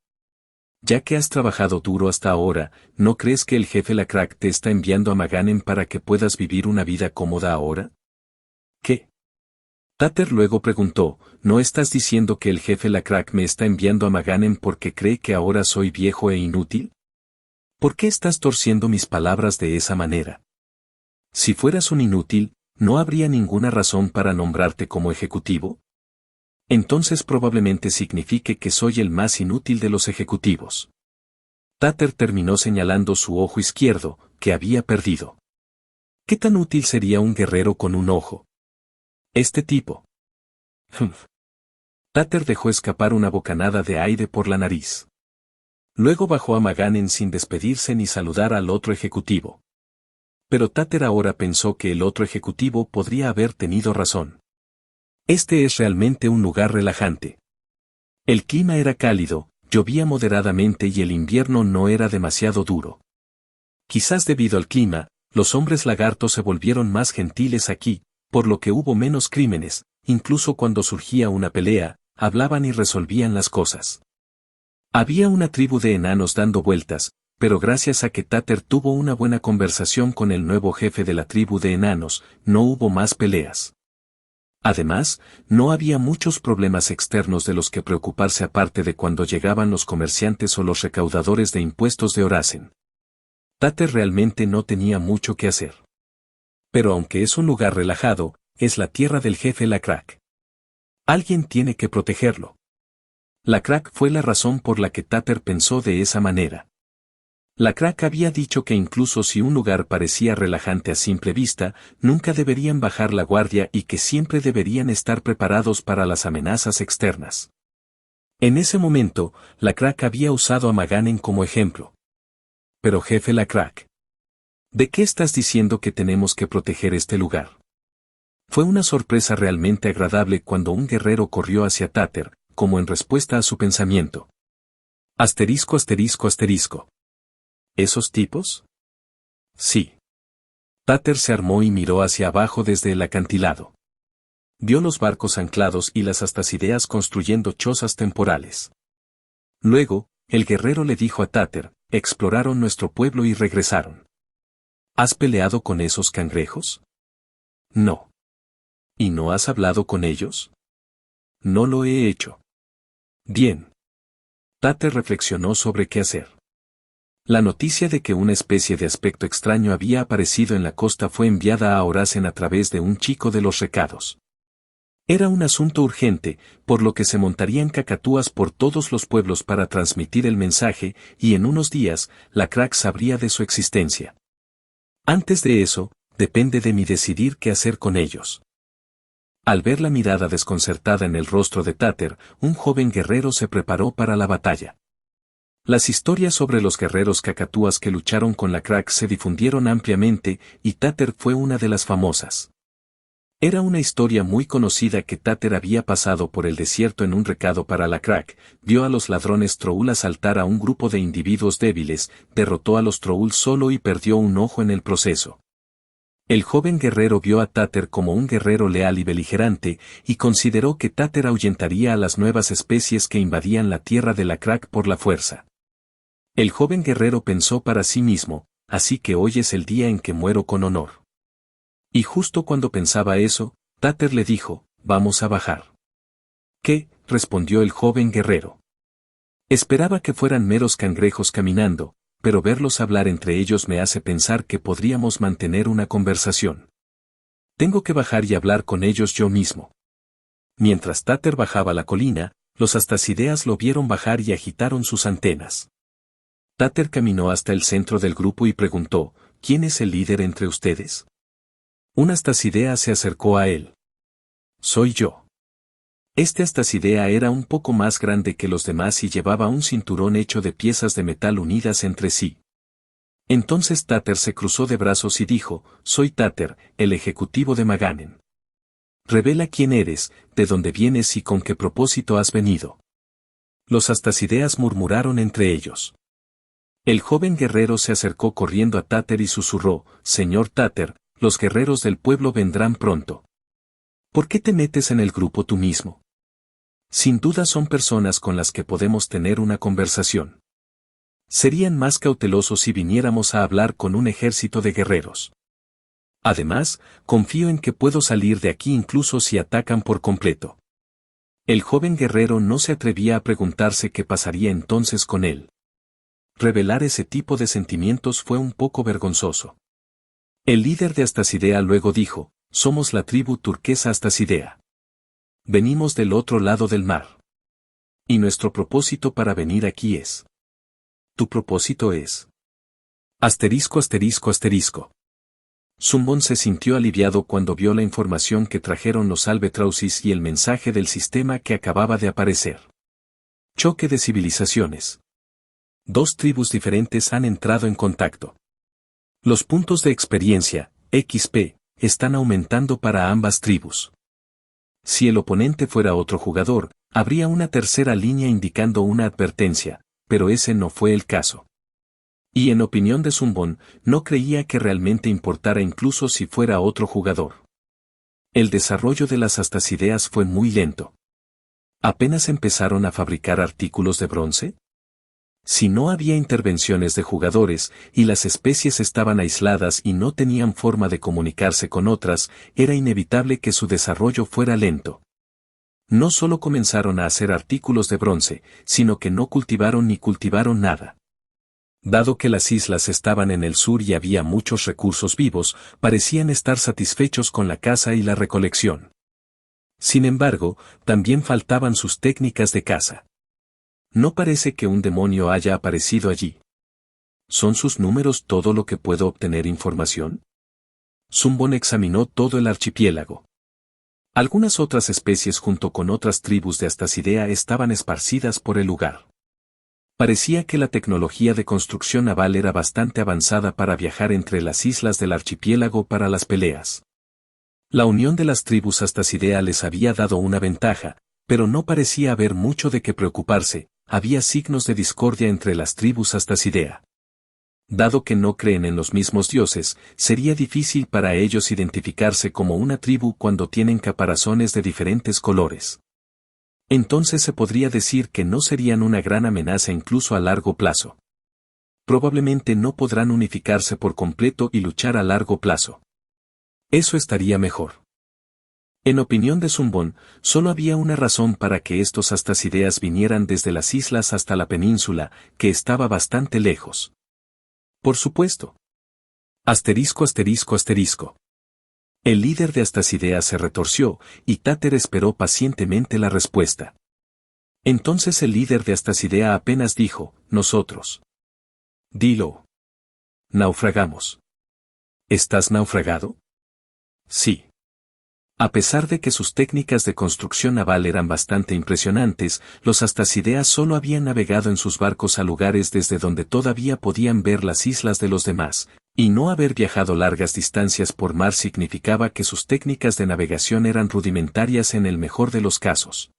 Ya que has trabajado duro hasta ahora, ¿no crees que el jefe Lacrack te está enviando a Maganen para que puedas vivir una vida cómoda ahora? ¿Qué? Táter luego preguntó: ¿no estás diciendo que el jefe Lacrack me está enviando a Maganen porque cree que ahora soy viejo e inútil? ¿Por qué estás torciendo mis palabras de esa manera? Si fueras un inútil, ¿no habría ninguna razón para nombrarte como ejecutivo? Entonces probablemente signifique que soy el más inútil de los ejecutivos. Táter terminó señalando su ojo izquierdo, que había perdido. ¿Qué tan útil sería un guerrero con un ojo? Este tipo. Táter dejó escapar una bocanada de aire por la nariz. Luego bajó a Maganen sin despedirse ni saludar al otro ejecutivo. Pero Táter ahora pensó que el otro ejecutivo podría haber tenido razón. Este es realmente un lugar relajante. El clima era cálido, llovía moderadamente y el invierno no era demasiado duro. Quizás debido al clima, los hombres lagartos se volvieron más gentiles aquí, por lo que hubo menos crímenes, incluso cuando surgía una pelea, hablaban y resolvían las cosas. Había una tribu de enanos dando vueltas, pero gracias a que Táter tuvo una buena conversación con el nuevo jefe de la tribu de enanos, no hubo más peleas. Además, no había muchos problemas externos de los que preocuparse aparte de cuando llegaban los comerciantes o los recaudadores de impuestos de Horazen. Táter realmente no tenía mucho que hacer. Pero aunque es un lugar relajado, es la tierra del jefe Lacrack. Alguien tiene que protegerlo. Lacrack fue la razón por la que Táter pensó de esa manera. La crack había dicho que incluso si un lugar parecía relajante a simple vista, nunca deberían bajar la guardia y que siempre deberían estar preparados para las amenazas externas. En ese momento, la crack había usado a Maganen como ejemplo. Pero jefe la crack, ¿de qué estás diciendo que tenemos que proteger este lugar? Fue una sorpresa realmente agradable cuando un guerrero corrió hacia Tater, como en respuesta a su pensamiento. Asterisco asterisco asterisco. ¿Esos tipos? Sí. Tater se armó y miró hacia abajo desde el acantilado. Vio los barcos anclados y las astacideas construyendo chozas temporales. Luego, el guerrero le dijo a Tater, exploraron nuestro pueblo y regresaron. ¿Has peleado con esos cangrejos? No. ¿Y no has hablado con ellos? No lo he hecho. Bien. Tater reflexionó sobre qué hacer. La noticia de que una especie de aspecto extraño había aparecido en la costa fue enviada a Horasen a través de un chico de los recados. Era un asunto urgente, por lo que se montarían cacatúas por todos los pueblos para transmitir el mensaje, y en unos días, la crack sabría de su existencia. Antes de eso, depende de mí decidir qué hacer con ellos. Al ver la mirada desconcertada en el rostro de Tater, un joven guerrero se preparó para la batalla. Las historias sobre los guerreros cacatúas que lucharon con la crack se difundieron ampliamente, y Tater fue una de las famosas. Era una historia muy conocida que Tater había pasado por el desierto en un recado para la crack, vio a los ladrones Troul asaltar a un grupo de individuos débiles, derrotó a los Troul solo y perdió un ojo en el proceso. El joven guerrero vio a Tater como un guerrero leal y beligerante, y consideró que Tater ahuyentaría a las nuevas especies que invadían la tierra de la crack por la fuerza. El joven guerrero pensó para sí mismo, así que hoy es el día en que muero con honor. Y justo cuando pensaba eso, Tater le dijo, vamos a bajar. ¿Qué? Respondió el joven guerrero. Esperaba que fueran meros cangrejos caminando, pero verlos hablar entre ellos me hace pensar que podríamos mantener una conversación. Tengo que bajar y hablar con ellos yo mismo. Mientras Tater bajaba la colina, los astacideas lo vieron bajar y agitaron sus antenas. Tater caminó hasta el centro del grupo y preguntó, ¿quién es el líder entre ustedes? Un astacidea se acercó a él. Soy yo. Este astacidea era un poco más grande que los demás y llevaba un cinturón hecho de piezas de metal unidas entre sí. Entonces Tater se cruzó de brazos y dijo, soy Tater, el ejecutivo de Maganen. Revela quién eres, de dónde vienes y con qué propósito has venido. Los astacideas murmuraron entre ellos. El joven guerrero se acercó corriendo a Tater y susurró, Señor Tater, los guerreros del pueblo vendrán pronto. ¿Por qué te metes en el grupo tú mismo? Sin duda son personas con las que podemos tener una conversación. Serían más cautelosos si viniéramos a hablar con un ejército de guerreros. Además, confío en que puedo salir de aquí incluso si atacan por completo. El joven guerrero no se atrevía a preguntarse qué pasaría entonces con él. Revelar ese tipo de sentimientos fue un poco vergonzoso. El líder de Astacidea luego dijo, somos la tribu turquesa Astacidea. Venimos del otro lado del mar. Y nuestro propósito para venir aquí es. ¿Tu propósito es? Asterisco asterisco asterisco. Zumbón se sintió aliviado cuando vio la información que trajeron los Albatrosses y el mensaje del sistema que acababa de aparecer. Choque de civilizaciones. Dos tribus diferentes han entrado en contacto. Los puntos de experiencia, XP, están aumentando para ambas tribus. Si el oponente fuera otro jugador, habría una tercera línea indicando una advertencia, pero ese no fue el caso. Y en opinión de Zumbón, no creía que realmente importara incluso si fuera otro jugador. El desarrollo de las astacideas fue muy lento. ¿Apenas empezaron a fabricar artículos de bronce? Si no había intervenciones de jugadores, y las especies estaban aisladas y no tenían forma de comunicarse con otras, era inevitable que su desarrollo fuera lento. No solo comenzaron a hacer artículos de bronce, sino que no cultivaron ni cultivaron nada. Dado que las islas estaban en el sur y había muchos recursos vivos, parecían estar satisfechos con la caza y la recolección. Sin embargo, también faltaban sus técnicas de caza. No parece que un demonio haya aparecido allí. ¿Son sus números todo lo que puedo obtener información? Zumbón examinó todo el archipiélago. Algunas otras especies junto con otras tribus de Astacidea estaban esparcidas por el lugar. Parecía que la tecnología de construcción naval era bastante avanzada para viajar entre las islas del archipiélago para las peleas. La unión de las tribus Astacidea les había dado una ventaja, pero no parecía haber mucho de qué preocuparse, había signos de discordia entre las tribus Astacidea. Dado que no creen en los mismos dioses, sería difícil para ellos identificarse como una tribu cuando tienen caparazones de diferentes colores. Entonces se podría decir que no serían una gran amenaza incluso a largo plazo. Probablemente no podrán unificarse por completo y luchar a largo plazo. Eso estaría mejor. En opinión de Zumbón, solo había una razón para que estos Astacideas vinieran desde las islas hasta la península, que estaba bastante lejos. Por supuesto. Asterisco asterisco asterisco. El líder de Astacidea se retorció, y Táter esperó pacientemente la respuesta. Entonces el líder de Astacidea apenas dijo, nosotros. Dilo. Naufragamos. ¿Estás naufragado? Sí. A pesar de que sus técnicas de construcción naval eran bastante impresionantes, los Astacideas solo habían navegado en sus barcos a lugares desde donde todavía podían ver las islas de los demás, y no haber viajado largas distancias por mar significaba que sus técnicas de navegación eran rudimentarias en el mejor de los casos.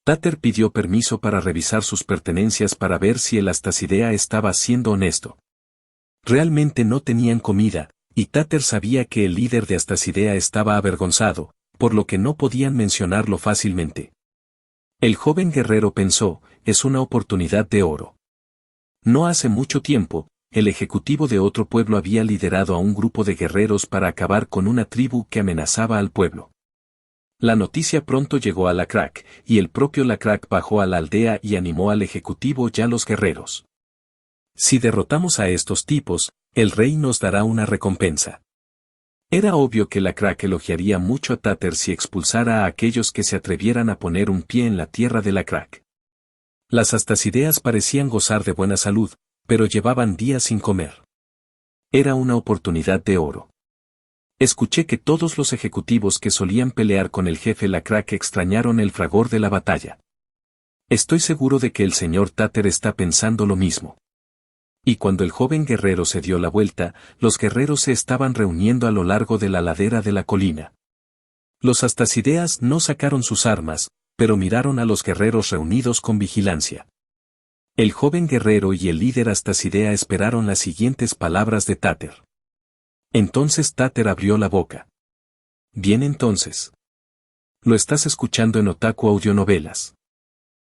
Táter pidió permiso para revisar sus pertenencias para ver si el Astacidea estaba siendo honesto. Realmente no tenían comida, y Táter sabía que el líder de Astacidea estaba avergonzado, por lo que no podían mencionarlo fácilmente. El joven guerrero pensó, es una oportunidad de oro. No hace mucho tiempo, el ejecutivo de otro pueblo había liderado a un grupo de guerreros para acabar con una tribu que amenazaba al pueblo. La noticia pronto llegó a Lacrack, y el propio Lacrack bajó a la aldea y animó al ejecutivo y a los guerreros. Si derrotamos a estos tipos, el rey nos dará una recompensa. Era obvio que Lacrack elogiaría mucho a Táter si expulsara a aquellos que se atrevieran a poner un pie en la tierra de Lacrack. Las Astacideas parecían gozar de buena salud, pero llevaban días sin comer. Era una oportunidad de oro. Escuché que todos los ejecutivos que solían pelear con el jefe Lacrack extrañaron el fragor de la batalla. Estoy seguro de que el señor Táter está pensando lo mismo. Y cuando el joven guerrero se dio la vuelta, los guerreros se estaban reuniendo a lo largo de la ladera de la colina. Los Astacideas no sacaron sus armas, pero miraron a los guerreros reunidos con vigilancia. El joven guerrero y el líder Astacidea esperaron las siguientes palabras de Táter. Entonces Táter abrió la boca. Bien entonces. Lo estás escuchando en Otaku Audionovelas.